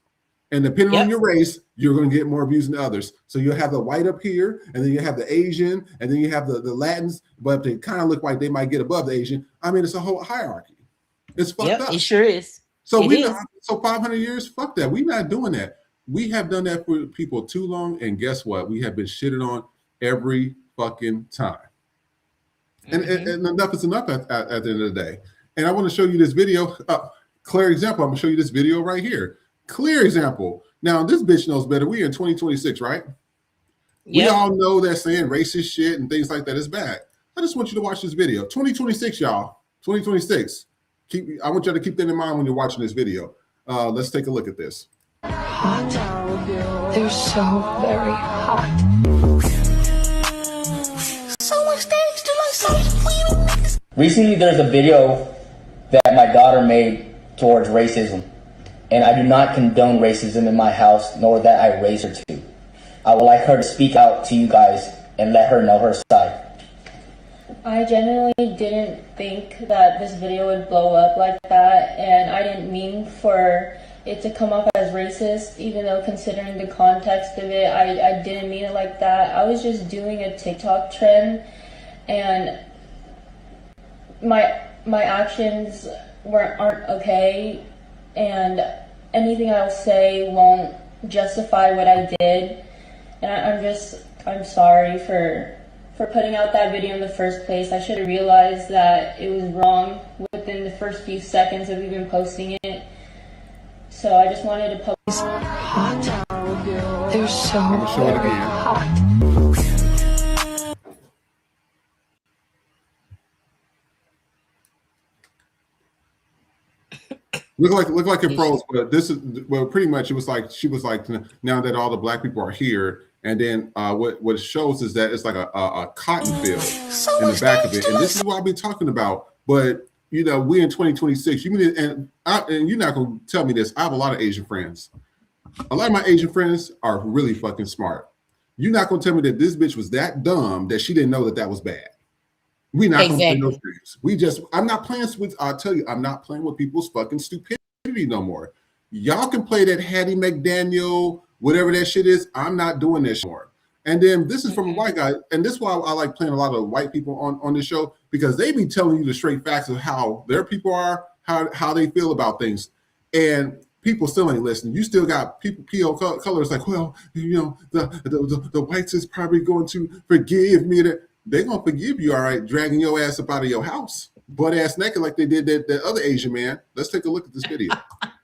And depending on your race, you're going to get more views than others. So you'll have the white up here, and then you have the Asian, and then you have the Latins, but if they kind of look like they might get above the Asian, I mean, it's a whole hierarchy. It's fucked up. It sure is. So 500 years, fuck that. We're not doing that. We have done that for people too long, and guess what? We have been shitted on every fucking time. And enough is enough at the end of the day. And I want to show you this video. Clear example. I'm going to show you this video right here. Clear example. Now, this bitch knows better. We're in 2026, right? We all know that saying racist shit and things like that is bad. I just want you to watch this video. 2026, y'all. 2026. I want y'all to keep that in mind when you're watching this video. Let's take a look at this. They're so very hot. Recently, there's a video that my daughter made towards racism, and I do not condone racism in my house, nor that I raise her to. I would like her to speak out to you guys and let her know her side. I genuinely didn't think that this video would blow up like that, and I didn't mean for it to come off as racist, even though considering the context of it, I didn't mean it like that. I was just doing a TikTok trend, and my actions aren't okay, and anything I'll say won't justify what I did. And I'm sorry for putting out that video in the first place. I should have realized that it was wrong within the first few seconds of even posting it. So I just wanted to post. They're so hot. Look like it froze, but this is pretty much it was like she was like, now that all the Black people are here, and then what it shows is that it's like a cotton field in the back of it, and this is what I've been talking about. But you know, we're in 2026. And you're not gonna tell me this. I have a lot of Asian friends. A lot of my Asian friends are really fucking smart. You're not gonna tell me that this bitch was that dumb that she didn't know that was bad. We're not gonna play those games. I'm not playing with. I'll tell you, I'm not playing with people's fucking stupidity no more. Y'all can play that Hattie McDaniel, whatever that shit is. I'm not doing this more. And then this is from a white guy, and this is why I like playing a lot of white people on this show, because they be telling you the straight facts of how their people are, how they feel about things. And people still ain't listening. You still got people, PO colors like, well, the whites is probably going to forgive me. They're going to forgive you, all right, dragging your ass up out of your house, butt ass naked like they did that other Asian man. Let's take a look at this video.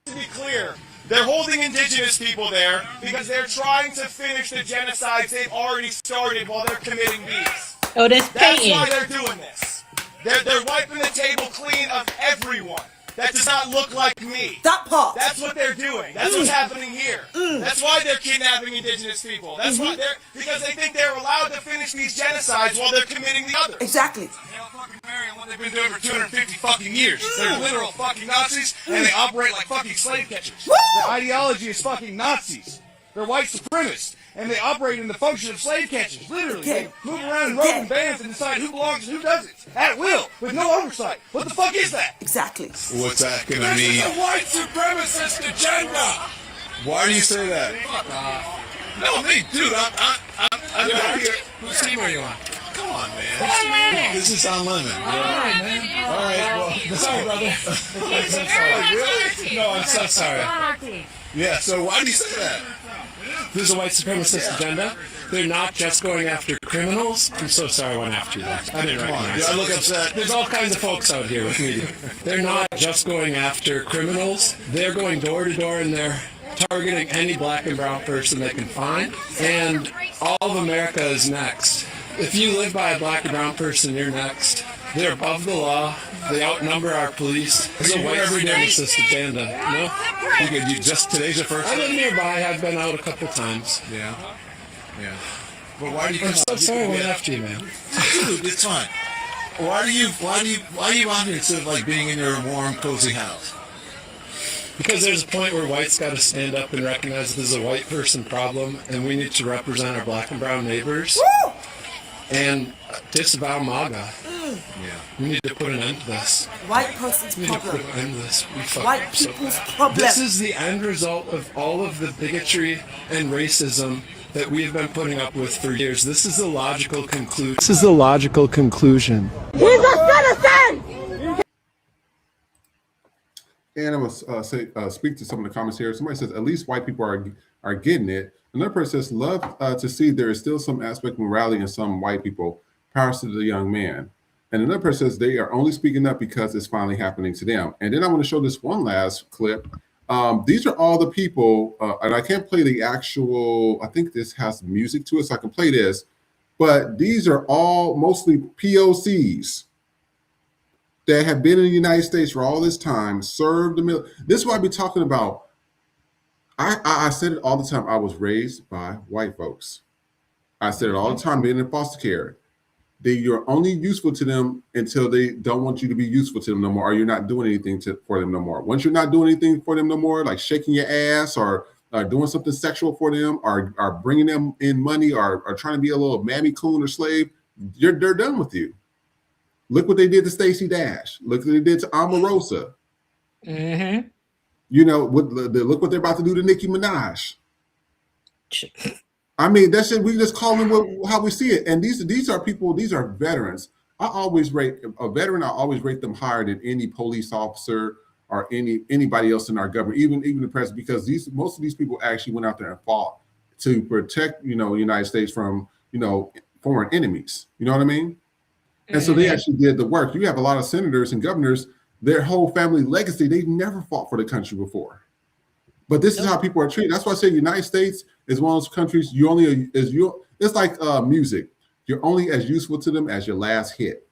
To be clear, they're holding indigenous people there because they're trying to finish the genocides they've already started while they're committing these. Oh, that's That's why they're doing this. They're wiping the table clean of everyone that does not look like me. That part. That's what they're doing. That's what's happening here. That's why they're kidnapping indigenous people. That's why because they think they're allowed to finish these genocides while they're committing the others. Exactly. They'll fucking marry what they've been doing for 250 fucking years. They're literal fucking Nazis, and they operate like fucking slave catchers. Their ideology is fucking Nazis. They're white supremacists, and they operate in the function of slave catchers. Literally, they move around in roving bands and decide who belongs and who doesn't, at will, with no oversight. What the fuck is that? Exactly. What's that gonna This mean? is a white supremacist agenda. Why do you say that? No, me, dude. I'm out here. Whose team are you on? Come on, man. This is on limit. All right, man. All right, well, sorry, brother. I'm so sorry. Really? No, I'm so sorry. Yeah, so why do you say that? This is a white supremacist agenda. They're not just going after criminals. I'm so sorry I went after you. I didn't recognize I look upset. There's all kinds of folks out here with me. They're not just going after criminals. They're going door to door and they're targeting any black and brown person they can find. And all of America is next. If you live by a black and brown person, you're next. They're above the law. They outnumber our police. It's a white supremacist agenda. No? You just today's your first I time? live nearby. I've been out a couple times. Yeah. Yeah. But why do you I'm so sorry I went after you, man. Dude, it's fine. Why are you out here instead of like being in your warm, cozy house? Because there's a point where whites got to stand up and recognize this is a white person problem, and we need to represent our black and brown neighbors. Woo! And disavow MAGA. Yeah. We need to put an end to this. White person's We need to put problem. an end to this. We fucked White up so people's bad. problem. This is the end result of all of the bigotry and racism that we have been putting up with for years. This is the logical conclusion. This is the logical conclusion. He's a citizen! And I'm gonna speak to some of the comments here. Somebody says at least white people are getting it. Another person says love to see there is still some aspect of morality in some white people. Powers to the young man. And another person says they are only speaking up because it's finally happening to them. And then I want to show this one last clip. These are all the people, and I can't play the actual. I think this has music to it, so I can play this. But these are all mostly POCs that have been in the United States for all this time, served the military. This is what I be talking about. I said it all the time. I was raised by white folks. I said it all the time, being in foster care. You're only useful to them until they don't want you to be useful to them no more, or you're not doing anything for them no more. Once you're not doing anything for them no more, like shaking your ass or doing something sexual for them, or bringing them in money, or trying to be a little mammy coon or slave, they're done with you. Look what they did to Stacey Dash. Look what they did to Omarosa. Mm-hmm. You know, look what they're about to do to Nicki Minaj. I mean, that's it. We just call them how we see it. And these are people. These are veterans. I always rate a veteran. I always rate them higher than any police officer or anybody else in our government, even the president, because most of these people actually went out there and fought to protect the United States from foreign enemies. You know what I mean? And so they actually did the work. You have a lot of senators and governors. Their whole family legacy, they've never fought for the country before. But this is how people are treated. That's why I say the United States is one of those countries it's like music. You're only as useful to them as your last hit.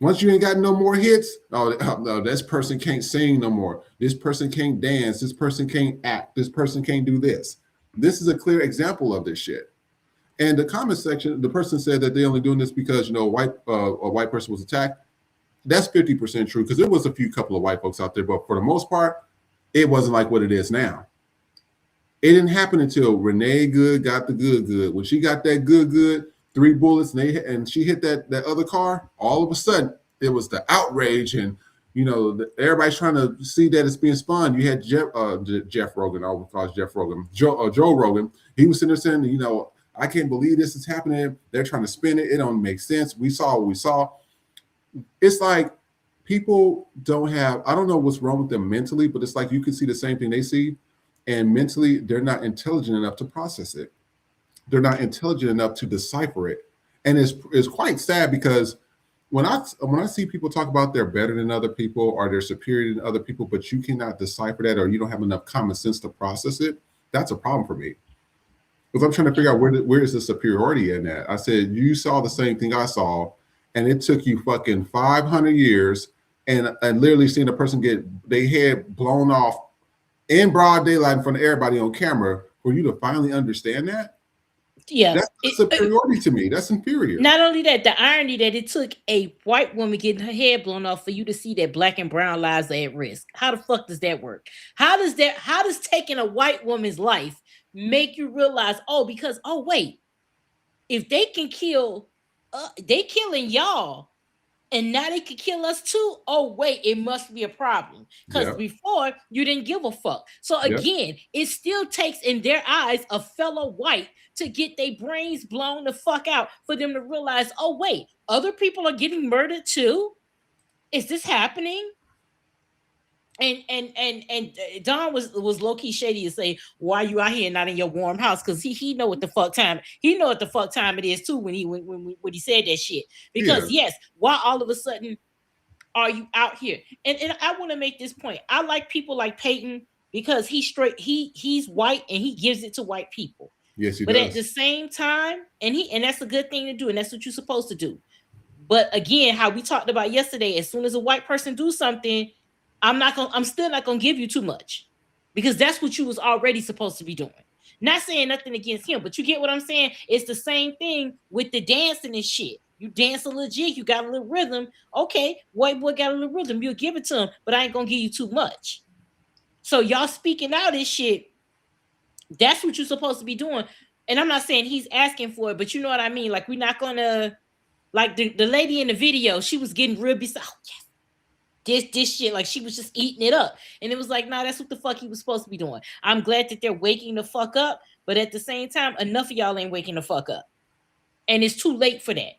Once you ain't got no more hits, no, this person can't sing no more. This person can't dance. This person can't act. This person can't do this. This is a clear example of this shit. And the comment section, the person said that they're only doing this because a white person was attacked. That's 50% true, because there was a couple of white folks out there, but for the most part, it wasn't like what it is now. It didn't happen until Renee Good got the good. When she got that good, 3 bullets, and she hit that other car, all of a sudden, it was the outrage, and everybody's trying to see that it's being spun. You had Jeff Rogan, I would call it Jeff Rogan, Joe Rogan. He was sitting there saying, I can't believe this is happening. They're trying to spin it. It don't make sense. We saw what we saw. It's like people don't have, I don't know what's wrong with them mentally, but it's like you can see the same thing they see, and mentally they're not intelligent enough to process it. They're not intelligent enough to decipher it. And it's quite sad because when I see people talk about they're better than other people or they're superior than other people, but you cannot decipher that or you don't have enough common sense to process it, that's a problem for me. Because I'm trying to figure out where is the superiority in that. I said, you saw the same thing I saw, and it took you fucking 500 years and literally seeing a person get their head blown off in broad daylight in front of everybody on camera for you to finally understand that. Yeah, that's superiority to me. That's inferior. Not only that, the irony that it took a white woman getting her head blown off for you to see that black and brown lives are at risk. How the fuck does that work? How does taking a white woman's life make you realize, wait, if they can kill, they killing y'all, and now they could kill us too. Oh, wait, it must be a problem. Because before you didn't give a fuck. So again, it still takes in their eyes a fellow white to get their brains blown the fuck out for them to realize, oh, wait, other people are getting murdered too. Is this happening? And Don was low-key shady to say, why are you out here and not in your warm house? Because he know what the fuck time it is too when he said that shit. Because yes, why all of a sudden are you out here? And I want to make this point. I like people like Peyton because he's white and he gives it to white people. Yes, he does. But at the same time, and that's a good thing to do, and that's what you're supposed to do. But again, how we talked about yesterday, as soon as a white person do something, I'm still not gonna give you too much because that's what you was already supposed to be doing. Not saying nothing against him, but you get what I'm saying? It's the same thing with the dancing and shit. You dance a little jig, you got a little rhythm. Okay, white boy got a little rhythm, you'll give it to him, but I ain't gonna give you too much. So y'all speaking out this shit, that's what you're supposed to be doing. And I'm not saying he's asking for it, but you know what I mean? Like, we're not gonna, like the lady in the video, she was getting real beside, oh yes, this shit, like she was just eating it up. And it was like, nah, that's what the fuck he was supposed to be doing. I'm glad that they're waking the fuck up, but at the same time, enough of y'all ain't waking the fuck up. And it's too late for that.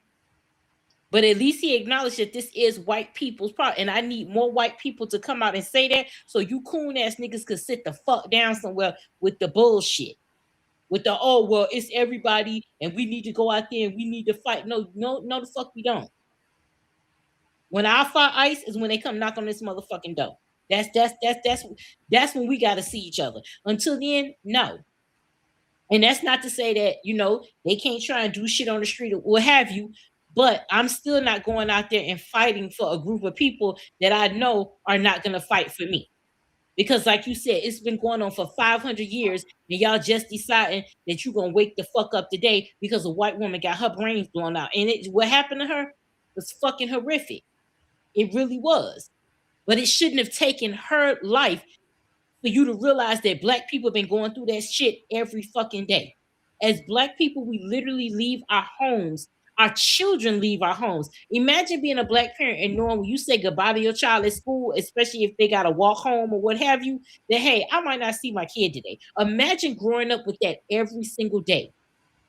But at least he acknowledged that this is white people's problem. And I need more white people to come out and say that so you coon ass niggas could sit the fuck down somewhere with the bullshit. With the, oh, well, it's everybody and we need to go out there and we need to fight. No, the fuck we don't. When I fight ICE is when they come knock on this motherfucking door. That's when we gotta see each other. Until then, no. And that's not to say that, they can't try and do shit on the street or what have you, but I'm still not going out there and fighting for a group of people that I know are not gonna fight for me. Because like you said, it's been going on for 500 years and y'all just deciding that you're gonna wake the fuck up today because a white woman got her brains blown out. And what happened to her was fucking horrific. It really was. But it shouldn't have taken her life for you to realize that black people have been going through that shit every fucking day. As black people, we literally leave our homes. Our children leave our homes. Imagine being a black parent and knowing when you say goodbye to your child at school, especially if they got to walk home or what have you, that, hey, I might not see my kid today. Imagine growing up with that every single day.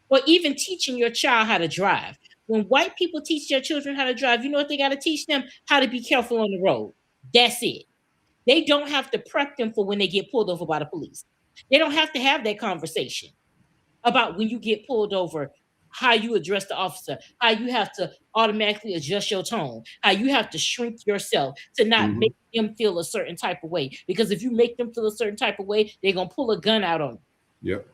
Or even teaching your child how to drive. When white people teach their children how to drive, you know what they got to teach them? How to be careful on the road. That's it. They don't have to prep them for when they get pulled over by the police. They don't have to have that conversation about when you get pulled over, how you address the officer, how you have to automatically adjust your tone, how you have to shrink yourself to not make them feel a certain type of way. Because if you make them feel a certain type of way, they're going to pull a gun out on you. Yep.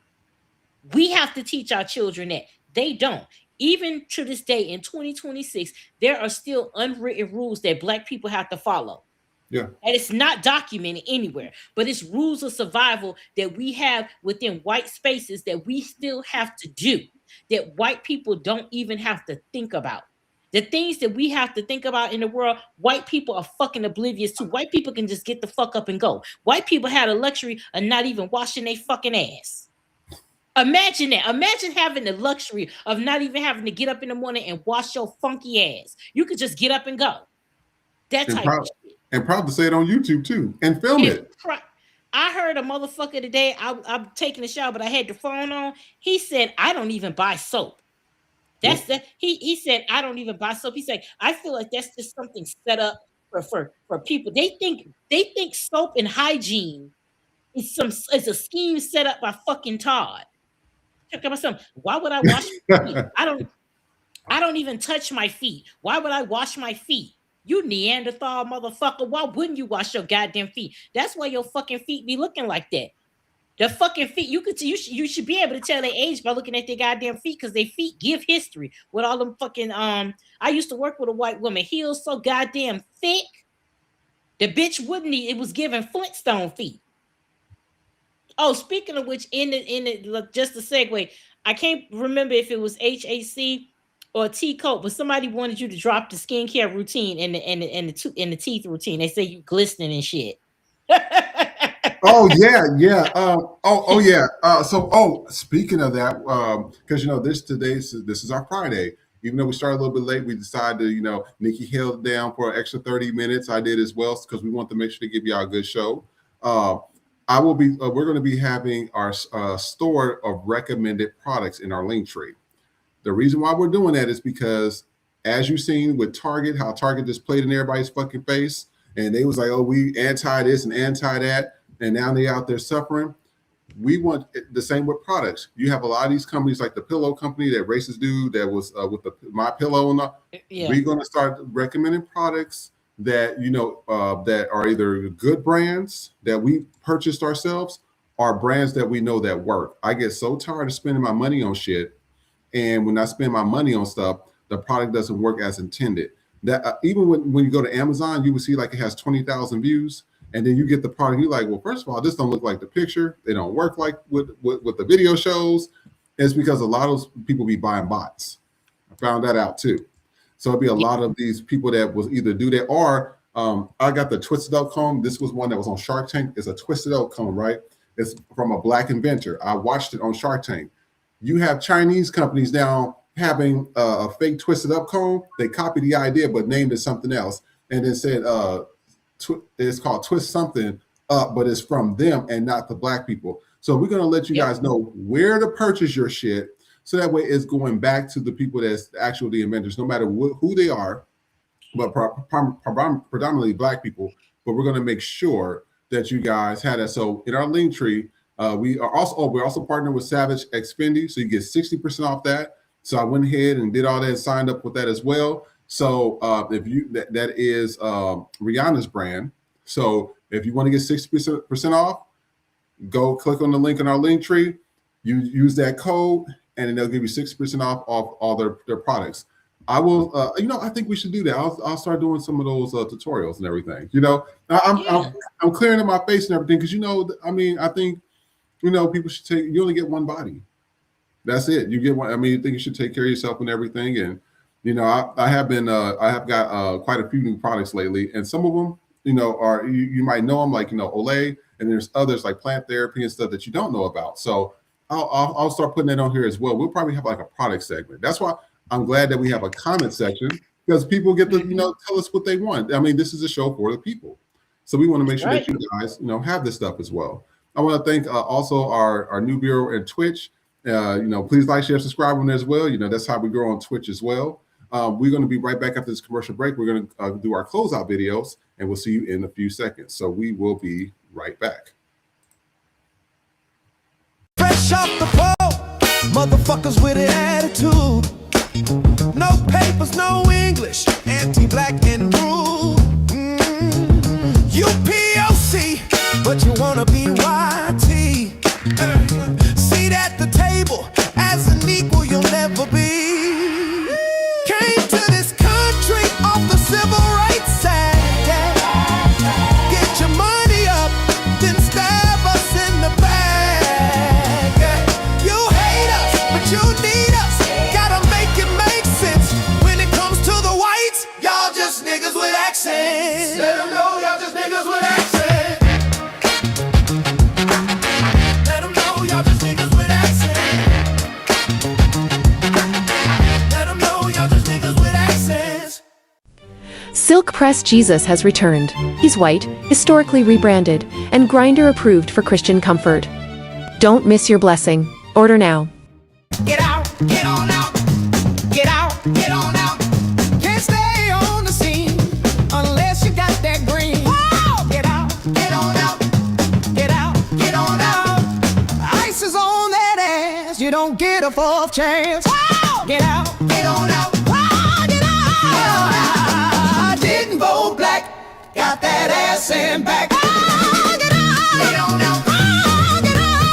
We have to teach our children that. They don't. Even to this day in 2026, there are still unwritten rules that black people have to follow. Yeah. And it's not documented anywhere, but it's rules of survival that we have within white spaces that we still have to do, that white people don't even have to think about. The things that we have to think about in the world, white people are fucking oblivious to. White people can just get the fuck up and go. White people had a luxury of not even washing their fucking ass. Imagine that. Imagine having the luxury of not even having to get up in the morning and wash your funky ass. You could just get up and go. That type of shit. And proud to say it on YouTube too and film it. I heard a motherfucker today. I'm taking a shower, but I had the phone on. He said, I don't even buy soap. That's that. He said, I don't even buy soap. He said, I feel like that's just something set up for people. They think soap and hygiene is a scheme set up by fucking Todd. Check out myself. Why would I wash my feet? I don't even touch my feet. Why would I wash my feet? You Neanderthal motherfucker. Why wouldn't you wash your goddamn feet? That's why your fucking feet be looking like that. The fucking feet, you should be able to tell their age by looking at their goddamn feet, because their feet give history. With all them fucking I used to work with a white woman, heels so goddamn thick, the bitch wouldn't need, it was giving Flintstone feet. Oh, speaking of which, in the just a segue, I can't remember if it was HAC or T coat, but somebody wanted you to drop the skincare routine and the teeth routine. They say you glistening and shit. Oh yeah. Yeah. So speaking of that, because this is our Friday. Even though we started a little bit late, we decided to, Nikki held down for an extra 30 minutes. I did as well, because we want to make sure to give y'all a good show. We're going to be having our store of recommended products in our link tree. The reason why we're doing that is because, as you've seen with Target, how Target just played in everybody's fucking face, and they was like, oh, we anti this and anti that, and now they out there suffering. We want the same with products. You have a lot of these companies, like the pillow company, that racist dude that was with the My Pillow, and we're going to start recommending products that that are either good brands that we purchased ourselves, or brands that we know that work. I get so tired of spending my money on shit, and when I spend my money on stuff, the product doesn't work as intended. That even when you go to Amazon, you will see like it has 20,000 views, and then you get the product. You're like, well, first of all, this don't look like the picture. They don't work like what the video shows. It's because a lot of those people be buying bots. I found that out too. So it'd be a lot of these people that was either do that, or I got the twisted oak comb. This was one that was on Shark Tank. It's a twisted oak comb, right? It's from a black inventor. I watched it on Shark Tank. You have Chinese companies now having a fake twisted up comb. They copied the idea but named it something else, and then said it's called Twist Something Up, but it's from them and not the black people. So we're going to let you guys know where to purchase your shit, so that way it's going back to the people that's actually the inventors, no matter who they are, but predominantly black people. But we're going to make sure that you guys had that. So in our link tree, we're also partnered with Savage X Fendi, so you get 60% off that. So I went ahead and did all that and signed up with that as well. So if you that is Rihanna's brand. So if you want to get 60% off, go click on the link in our link tree. You use that code, and then they'll give you 60% off all their products. I will, I think we should do that. I'll start doing some of those tutorials and everything. I'm clearing up my face and everything, because I think people should take. You only get one body. That's it. You get one. I think you should take care of yourself and everything. And I have got quite a few new products lately, and some of them, are you might know them, like Olay, and there's others like plant therapy and stuff that you don't know about. So I'll start putting that on here as well. We'll probably have like a product segment. That's why I'm glad that we have a comment section, because people get to tell us what they want. This is a show for the people, so we want to make sure that you guys have this stuff as well. I want to thank also our new viewer and Twitch. Please like, share, subscribe on there as well. That's how we grow on Twitch as well. We're going to be right back after this commercial break. We're going to do our closeout videos, and we'll see you in a few seconds. So we will be right back. Fresh off the boat, motherfuckers with an attitude. No papers, no English, anti-black and rude. You POC, but you wanna be YT. Seat at the table, as an equal you'll never be. Came to this country off the civil rights side. Get your money up, then stab us in the back. You hate us, but you need us. Gotta make it make sense. When it comes to the whites, y'all just niggas with accents. Let them know y'all just niggas with accents. Let them know y'all just niggas with accents. Let them know y'all just niggas with accents. Silk Press Jesus has returned. He's white, historically rebranded, and grinder approved for Christian comfort. Don't miss your blessing. Order now. Get out, get on out. Get out, get on out. Can't stay on the scene unless you got a fourth chance. Get out, get on out. Get out. I didn't vote black, got that ass in back. Get out, get on out. Get out.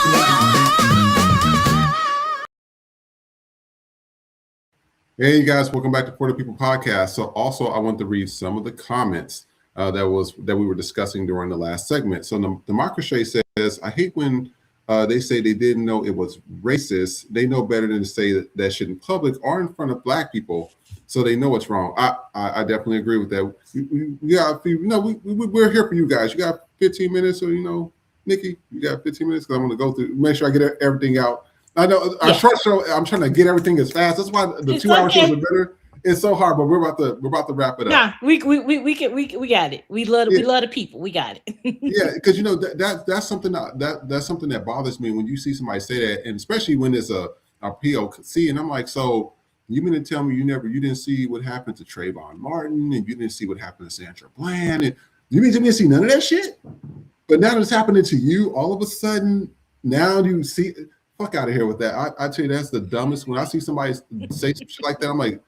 Hey, you guys, welcome back to For the People podcast. So also, I want to read some of the comments that we were discussing during the last segment. So the Democracy says, I hate when they say they didn't know it was racist. They know better than to say that shit in public or in front of black people, so they know what's wrong. I definitely agree with that. We're here for you guys. You got 15 minutes, or Nikki, you got 15 minutes, because I want to go through, make sure I get everything out. I know our short show, I'm trying to get everything as fast. That's why the 2-hour shows are better. It's so hard, but we're about to wrap it up. Nah, we got it. We love the people. We got it. Yeah, because that's something that bothers me when you see somebody say that, and especially when it's a POC, and I'm like, so you mean to tell me you didn't see what happened to Trayvon Martin, and you didn't see what happened to Sandra Bland, and you mean you didn't see none of that shit? But now it's happening to you all of a sudden. Now you see, fuck out of here with that. I tell you, that's the dumbest. When I see somebody say some shit like that, I'm like,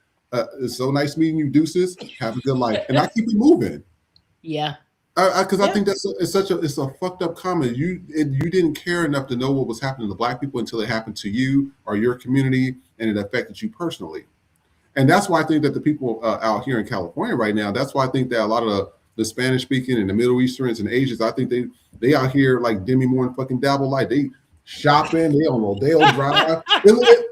it's so nice meeting you, deuces. Have a good life, and I keep it moving. Yeah, because I think it's a fucked up comment. You didn't care enough to know what was happening to black people until it happened to you or your community, and it affected you personally. And that's why I think that the people out here in California right now, that's why I think that a lot of the Spanish speaking and the Middle Easterns and Asians, I think they out here like Demi Moore and fucking Dabble Light. They shopping, they on Rodeo Drive.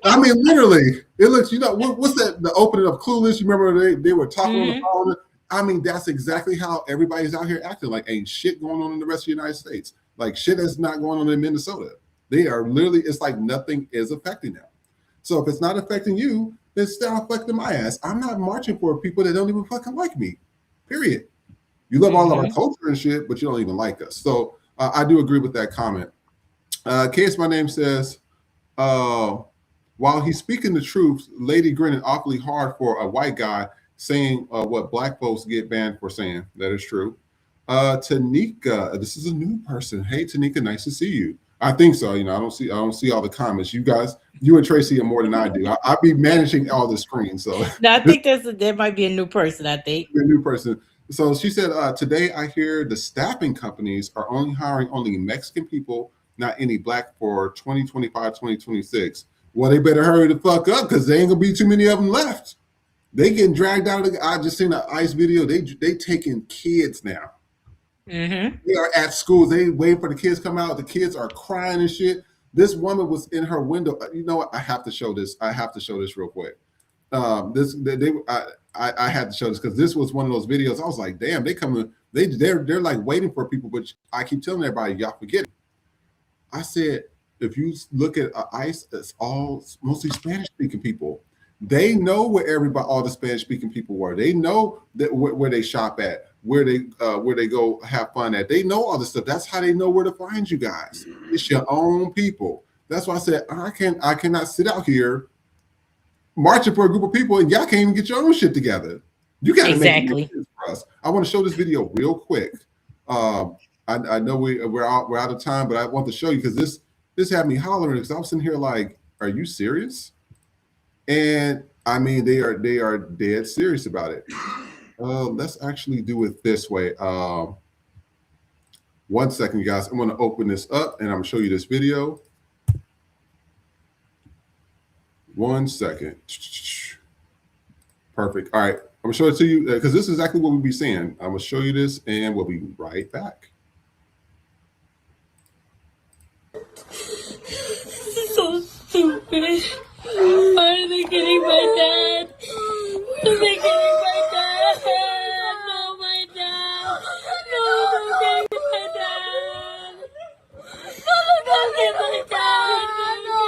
I mean, literally, it looks, what's that, the opening of Clueless? You remember they were talking on the phone? I mean, that's exactly how everybody's out here acting, like ain't shit going on in the rest of the United States. Like shit is not going on in Minnesota. They are literally, it's like nothing is affecting them. So if it's not affecting you, then it's not affecting my ass. I'm not marching for people that don't even fucking like me, period. You love all of our culture and shit, but you don't even like us. So I do agree with that comment. Case My Name says, while he's speaking the truth, Lady grinning awfully hard for a white guy saying what black folks get banned for saying. That is true. Tanika, this is a new person. Hey, Tanika, nice to see you. I think so. I don't see all the comments. You guys, you and Tracy are more than I do. I'll be managing all the screens. So no, I think there might be a new person. I think a new person. So she said, today I hear the staffing companies are only hiring Mexican people, not any black, for 2025, 2026. Well, they better hurry the fuck up, because there ain't gonna be too many of them left. They getting dragged out of I just seen an ICE video. They taking kids now. Mm-hmm. They are at schools. They waiting for the kids to come out. The kids are crying and shit. This woman was in her window. You know what? I have to show this. I have to show this real quick. I had to show this because this was one of those videos. I was like, damn, they're like waiting for people, but I keep telling everybody, y'all forget it. I said, if you look at ICE, it's mostly Spanish speaking people. They know where all the Spanish speaking people were. They know that where they shop at, where they go have fun at. They know all this stuff. That's how they know where to find you guys. It's your own people. That's why I said I cannot sit out here marching for a group of people and y'all can't even get your own shit together. You got to make it for us. I want to show this video real quick. I know we're out of time, but I want to show you because this had me hollering because I was sitting here like, are you serious? And I mean, they are dead serious about it. Let's actually do it this way. 1 second, you guys. I'm going to open this up and I'm going to show you this video. 1 second. Perfect. All right. I'm going to show it to you because this is exactly what we'll be seeing. I'm going to show you this and we'll be right back. This is so stupid. Why are they getting my dad? Are they getting my dad? No, my dad. No, don't get my dad. No, don't get my dad. No.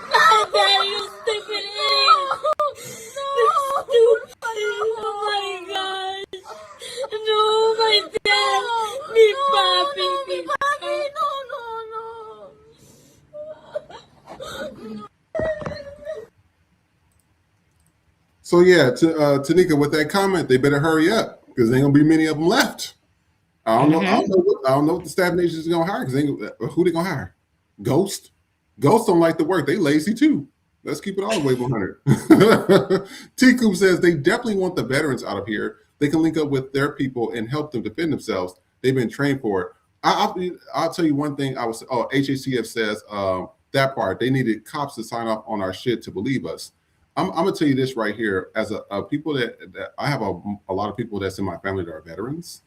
My dad, you stupid idiot. Stupid. Oh my gosh. No, my dad. Me papi. No. So yeah, Tanika, with that comment, they better hurry up because there ain't gonna be many of them left. I don't know what the staff nation is gonna hire because who they gonna hire? Ghost? Ghosts don't like to work. They lazy too. Let's keep it all the way 100. T. Coop says they definitely want the veterans out of here. They can link up with their people and help them defend themselves. They've been trained for it. I'll tell you one thing. HACF says that part. They needed cops to sign off on our shit to believe us. I'm gonna tell you this right here. As a people that I have a lot of people that's in my family that are veterans.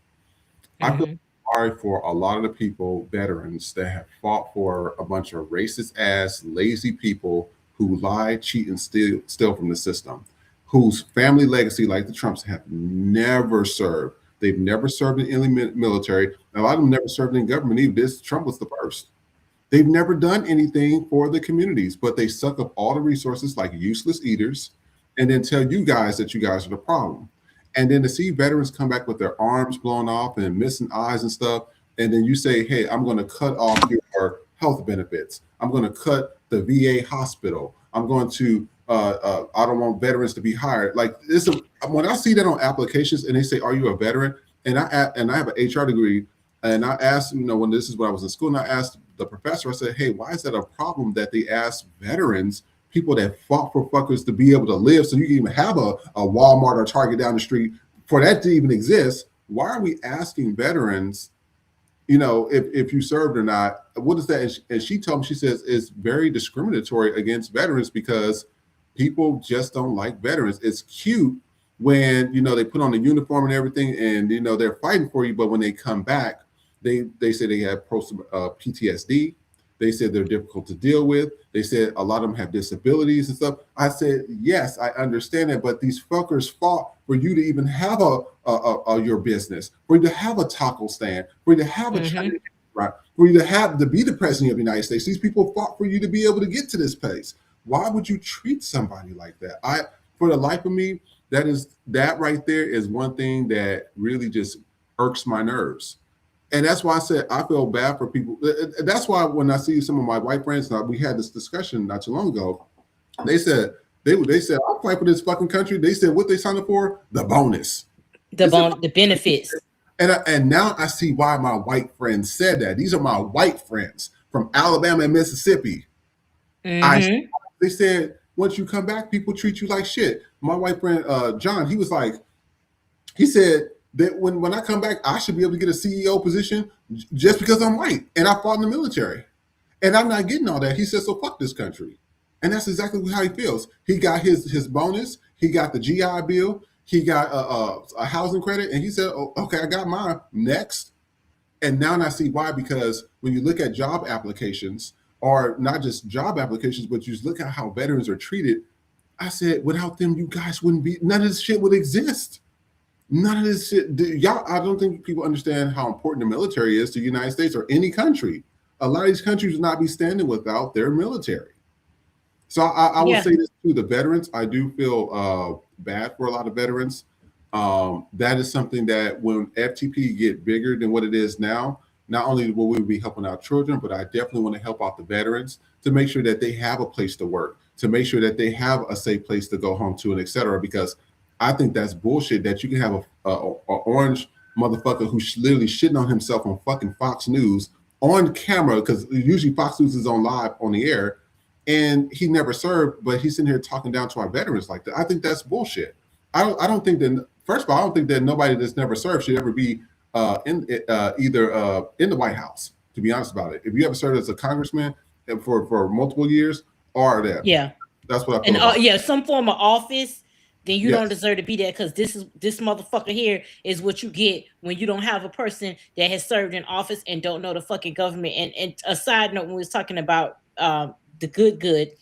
I feel sorry for a lot of the people, veterans, that have fought for a bunch of racist ass, lazy people who lie, cheat, and steal from the system, whose family legacy, like the Trumps, have never served. They've never served in any military. A lot of them never served in government either. This Trump was the first. They've never done anything for the communities, but they suck up all the resources like useless eaters and then tell you guys that you guys are the problem. And then to see veterans come back with their arms blown off and missing eyes and stuff, and then you say, hey, I'm going to cut off your health benefits. I'm going to cut the VA hospital. I'm going to, I don't want veterans to be hired. Like this, when I see that on applications and they say, are you a veteran? And I have an HR degree, and I asked, when this is when I was in school, and I asked the professor, I said, hey, why is that a problem that they ask veterans, people that fought for fuckers, to be able to live so you can even have a Walmart or Target down the street, for that to even exist? Why are we asking veterans, if you served or not? What is that? And she told me, she says it's very discriminatory against veterans because people just don't like veterans. It's cute when, they put on the uniform and everything and, they're fighting for you. But when they come back, they say they have PTSD. They said they're difficult to deal with. They said a lot of them have disabilities and stuff. I said, yes, I understand that, but these fuckers fought for you to even have your business, for you to have a taco stand, for you to have a Chinese restaurant, for you to be the president of the United States. These people fought for you to be able to get to this place. Why would you treat somebody like that? For the life of me, that right there is one thing that really just irks my nerves. And that's why I said I feel bad for people. That's why when I see some of my white friends, we had this discussion not too long ago. They said I'll fight for this fucking country. They said what they signed up for, the bonus, the benefits. And now I see why my white friends said that. These are my white friends from Alabama and Mississippi. They said once you come back, people treat you like shit. My white friend John, he said that when I come back, I should be able to get a CEO position just because I'm white and I fought in the military. And I'm not getting all that. He said, so fuck this country. And that's exactly how he feels. He got his bonus. He got the GI Bill. He got a housing credit. And he said, oh, okay, I got mine next. And now I see why, because when you look at job applications, or not just job applications, but you just look at how veterans are treated. I said, without them, you guys wouldn't be, none of this shit would exist. None of this shit, y'all. I don't think people understand how important the military is to the United States or any country. A lot of these countries would not be standing without their military. So I will say this to the veterans. I do feel bad for a lot of veterans. That is something that when FTP get bigger than what it is now, not only will we be helping our children, but I definitely want to help out the veterans to make sure that they have a place to work, to make sure that they have a safe place to go home to, and et cetera, because I think that's bullshit that you can have a orange motherfucker who's literally shitting on himself on fucking Fox News on camera, because usually Fox News is on live on the air, and he never served, but he's sitting here talking down to our veterans like that. I think that's bullshit. I don't think that, first of all, I don't think that nobody that's never served should ever be in the White House, to be honest about it. If you ever served as a congressman for multiple years, or that, that's what I feel about. Some form of office, then you don't deserve to be there, because this motherfucker here is what you get when you don't have a person that has served in office and don't know the fucking government. And a side note, when we was talking about the good,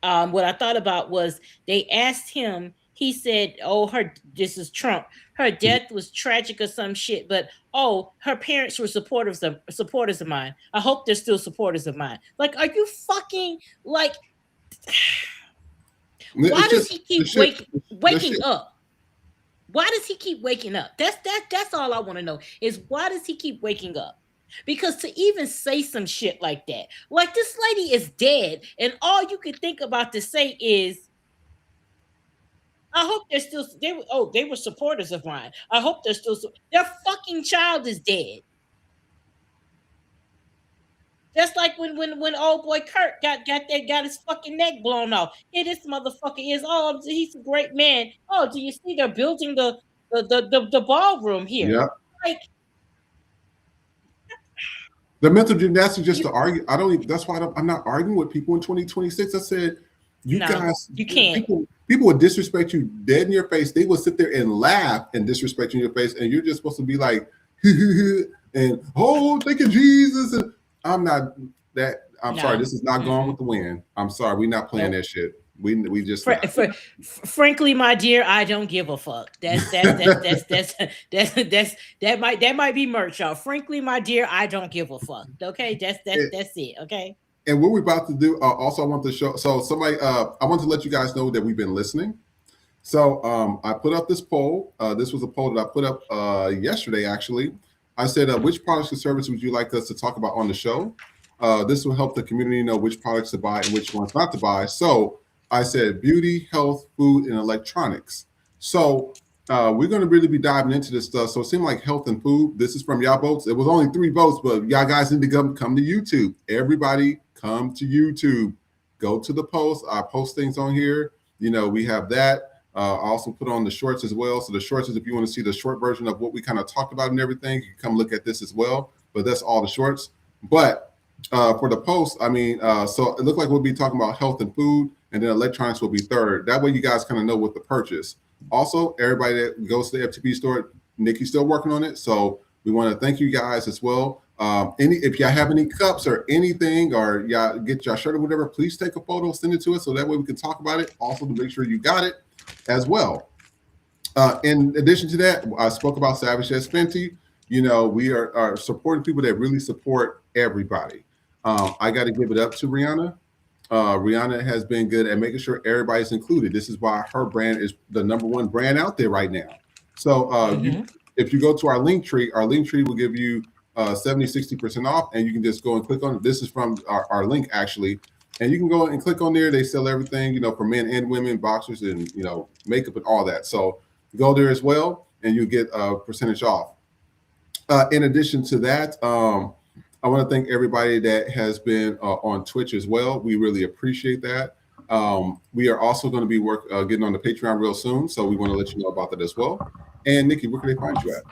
what I thought about was they asked him, he said, oh, this is Trump, her death was tragic or some shit, but her parents were supporters of mine. I hope they're still supporters of mine. Like, are you fucking like... Why does he keep waking up? Why does he keep waking up? That's all I want to know, is why does he keep waking up? Because to even say some shit like that, like this lady is dead, and all you can think about to say is, I hope they're still, they were supporters of mine. I hope they're still, their fucking child is dead. Just like when old boy Kurt got his fucking neck blown off. Here this motherfucker is. Oh, he's a great man. Oh, do you see they're building the ballroom here? Yeah. Like The mental gymnastics just you, to argue. I don't. That's why I'm not arguing with people in 2026. I said, you no, guys, you can't. people would disrespect you dead in your face. They would sit there and laugh and disrespect you in your face, and you're just supposed to be like, and oh, thank you, Jesus. And I'm not that. I'm sorry. This is not going with the wind. I'm sorry. We're not playing that shit. We just not. Frankly, my dear, I don't give a fuck. That might be merch, y'all. Frankly, my dear, I don't give a fuck. Okay, that's it. Okay. And what we're about to do, also, I want to show. So somebody, I want to let you guys know that we've been listening. So I put up this poll. This was a poll that I put up yesterday, actually. I said, which products and services would you like us to talk about on the show? This will help the community know which products to buy and which ones not to buy. So I said beauty, health, food, and electronics. So we're going to really be diving into this stuff. So it seemed like health and food. This is from y'all votes. It was only 3 votes, but y'all guys need to come to YouTube. Everybody come to YouTube. Go to the post. I post things on here. You know, we have that. I also put on the shorts as well. So the shorts is if you want to see the short version of what we kind of talked about and everything, you can come look at this as well. But that's all the shorts. But for the post, I mean, so it looked like we'll be talking about health and food, and then electronics will be third. That way you guys kind of know what to purchase. Also, everybody that goes to the FTP store, Nikki's still working on it. So we want to thank you guys as well. If y'all have any cups or anything, or y'all get your shirt or whatever, please take a photo, send it to us so that way we can talk about it. Also to make sure you got it as well. In addition to that, I spoke about Savage as Fenty. You know, we are supporting people that really support everybody. I got to give it up to Rihanna. Rihanna has been good at making sure everybody's included. This is why her brand is the #1 brand out there right now. So if you go to our link tree will give you 70-60% off, and you can just go and click on it. This is from our link, actually. And you can go and click on there. They sell everything, you know, for men and women, boxers and, you know, makeup and all that. So go there as well, and you get a percentage off. In addition to that, I want to thank everybody that has been on Twitch as well. We really appreciate that. We are also going to be getting on the Patreon real soon, so we want to let you know about that as well. And Nikki, where can they find you at?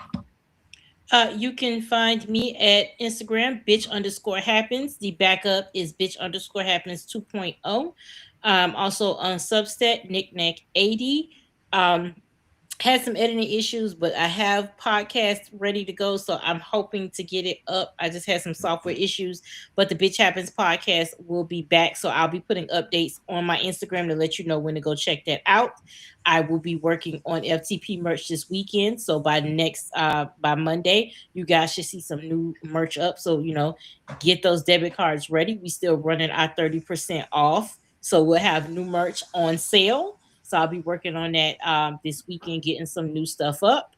You can find me at Instagram, bitch_happens. The backup is bitch_happens 2.0. Also on Substack, knickknack80. Had some editing issues, but I have podcasts ready to go, so I'm hoping to get it up. I just had some software issues, but the Bitch Happens podcast will be back, so I'll be putting updates on my Instagram to let you know when to go check that out. I will be working on FTP merch this weekend, so by Monday, you guys should see some new merch up. So, you know, get those debit cards ready. We still running our 30% off, so we'll have new merch on sale. So I'll be working on that this weekend, getting some new stuff up.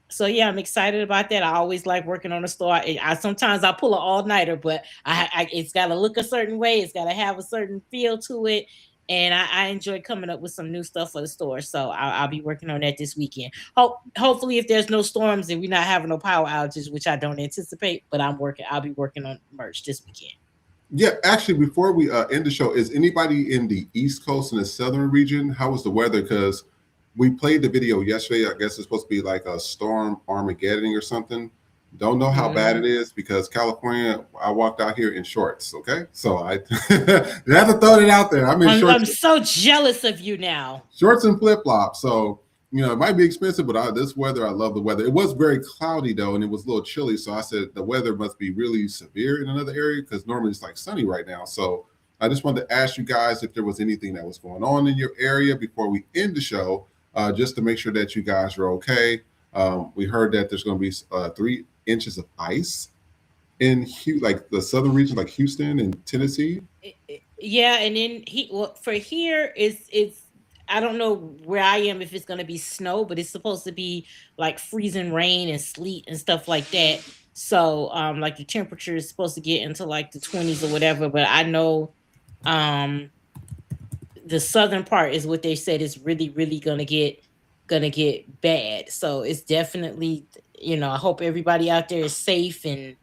So yeah, I'm excited about that. I always like working on a store. Sometimes I pull an all-nighter, but it's got to look a certain way. It's got to have a certain feel to it. And I enjoy coming up with some new stuff for the store. So I'll be working on that this weekend. Hopefully, if there's no storms and we're not having no power outages, which I don't anticipate, but I'll be working on merch this weekend. Yeah, actually, before we end the show, is anybody in the East Coast and the Southern region? How was the weather? Because we played the video yesterday. I guess it's supposed to be like a storm Armageddon or something. Don't know how bad it is because California, I walked out here in shorts. Okay, so I have to throw it out there. Shorts. I'm so jealous of you now. Shorts and flip flops. So you know, it might be expensive, but this weather, I love the weather. It was very cloudy though, and it was a little chilly. So I said the weather must be really severe in another area because normally it's like sunny right now. So I just wanted to ask you guys if there was anything that was going on in your area before we end the show, just to make sure that you guys are okay. We heard that there's going to be 3 inches of ice in like the southern region, like Houston and Tennessee. Yeah, and then for here it's I don't know where I am if it's going to be snow, but it's supposed to be like freezing rain and sleet and stuff like that. So like the temperature is supposed to get into like the 20s or whatever. But I know the southern part is what they said is really, really gonna get bad. So it's definitely, you know, I hope everybody out there is safe and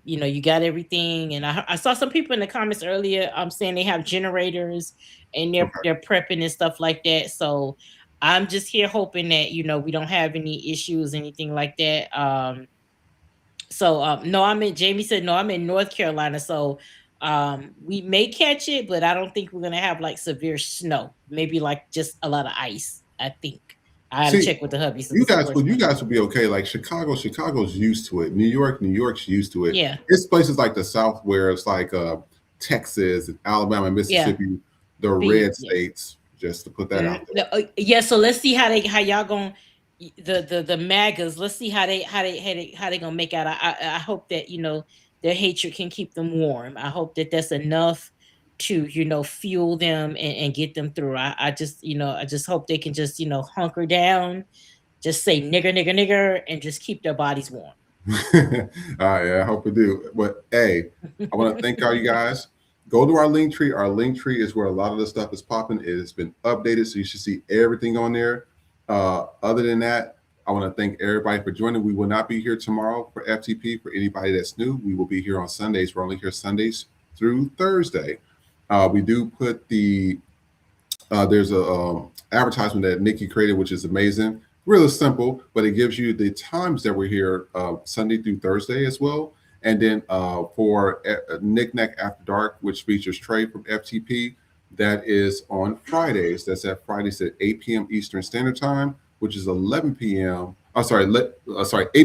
You got everything. And I saw some people in the comments earlier saying they have generators and they're prepping and stuff like that. So I'm just here hoping that, we don't have any issues, anything like that. No, Jamie said, no, I'm in North Carolina. So we may catch it, but I don't think we're going to have like severe snow. Maybe like just a lot of ice, I think. I had to check with the hubby. So you guys will be okay. Like Chicago's used to it. New York's used to it. Yeah. It's places like the South where it's like Texas, Alabama, Mississippi, the red states. Just to put that out there. Yeah. So let's see how y'all going the MAGAs. Let's see how they gonna make out. I hope that their hatred can keep them warm. I hope that that's enough to fuel them and get them through. I just hope they can just hunker down, just say nigger nigger nigger, and just keep their bodies warm. Yeah, I hope we do. But hey, I want to thank all you guys. Go to our link tree. Our link tree is where a lot of the stuff is popping. It has been updated, so you should see everything on there. Other than that, I want to thank everybody for joining. We will not be here tomorrow for FTP. For anybody that's new, we will be here on Sundays. We're only here Sundays through Thursday. We do put there's a advertisement that Nikki created, which is amazing. Really simple, but it gives you the times that we're here Sunday through Thursday as well. And then for Knick-Knack After Dark, which features Trey from FTP, that is on Fridays. That's at Fridays at 8 p.m. Eastern Standard Time, which is 11 p.m. 8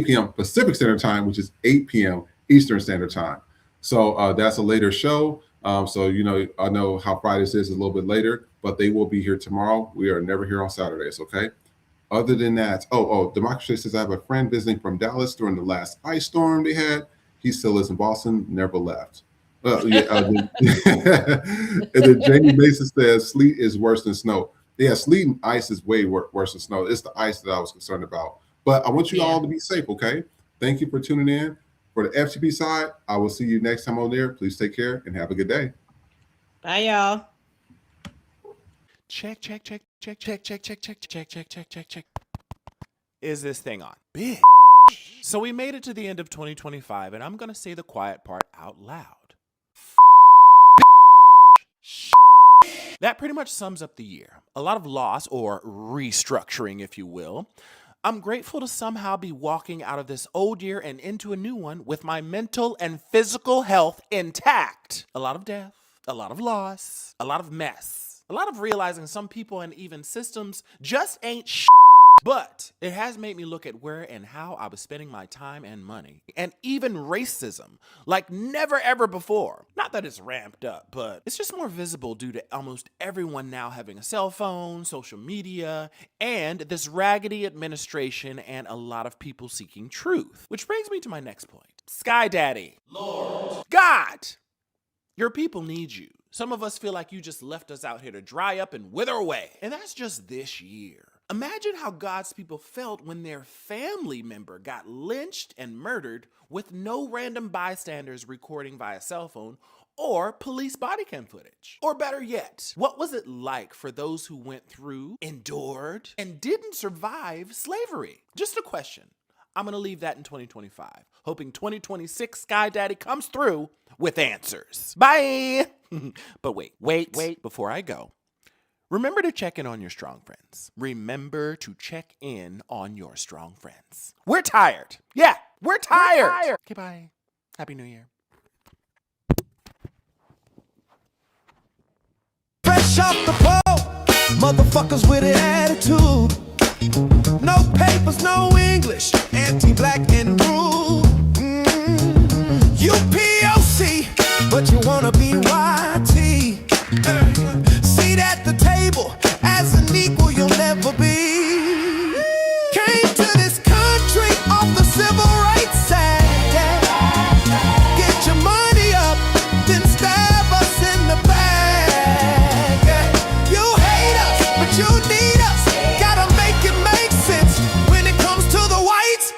p.m. Pacific Standard Time, which is 8 p.m. Eastern Standard Time. So that's a later show. So, I know how Fridays is a little bit later, but they will be here tomorrow. We are never here on Saturdays, okay? Other than that, Democracy says, I have a friend visiting from Dallas during the last ice storm they had. He still lives in Boston, never left. And then Jamie Mason says, sleet is worse than snow. Yeah, sleet and ice is way worse than snow. It's the ice that I was concerned about. But I want you all to be safe, okay? Thank you for tuning in. For the FTP side, I will see you next time on there. Please take care and have a good day. Bye, y'all. Check. Is this thing on? Bitch. So we made it to the end of 2025, and I'm going to say the quiet part out loud. That pretty much sums up the year. A lot of loss, or restructuring, if you will. I'm grateful to somehow be walking out of this old year and into a new one with my mental and physical health intact. A lot of death, a lot of loss, a lot of mess, a lot of realizing some people and even systems just ain't shit. But it has made me look at where and how I was spending my time and money. And even racism, like never ever before. Not that it's ramped up, but it's just more visible due to almost everyone now having a cell phone, social media, and this raggedy administration and a lot of people seeking truth. Which brings me to my next point. Sky Daddy. Lord. God. Your people need you. Some of us feel like you just left us out here to dry up and wither away. And that's just this year. Imagine how God's people felt when their family member got lynched and murdered with no random bystanders recording via cell phone or police body cam footage. Or better yet, what was it like for those who went through, endured, and didn't survive slavery? Just a question. I'm going to leave that in 2025, hoping 2026 Sky Daddy comes through with answers. Bye! But wait, before I go. Remember to check in on your strong friends. Remember to check in on your strong friends. We're tired. Yeah, we're tired. Okay, bye. Happy New Year. Fresh off the boat, motherfuckers with an attitude. No papers, no English, anti-black and rude. You POC, but you wanna be YT. Seat at the table, as an equal you'll never be. Came to this country off the civil rights side. Get your money up, then stab us in the back. You hate us, but you need us. Gotta make it make sense when it comes to the whites.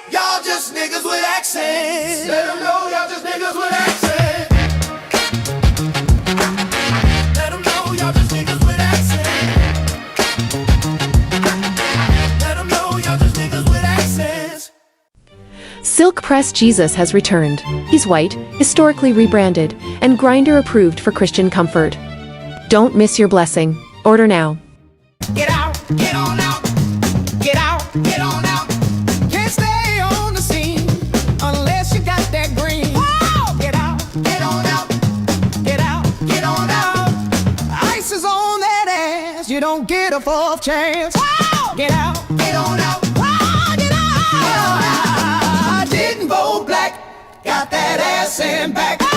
Silk Press Jesus has returned. He's white, historically rebranded, and Grindr approved for Christian comfort. Don't miss your blessing. Order now. Get out, get on out. Get out, get on out. Can't stay on the scene unless you got that green. Whoa! Get out, get on out. Get out, get on out. Ice is on that ass. You don't get a fourth chance. Whoa! Get out, get on out. Whoa! Get out. I didn't vote black. Got that ass in back.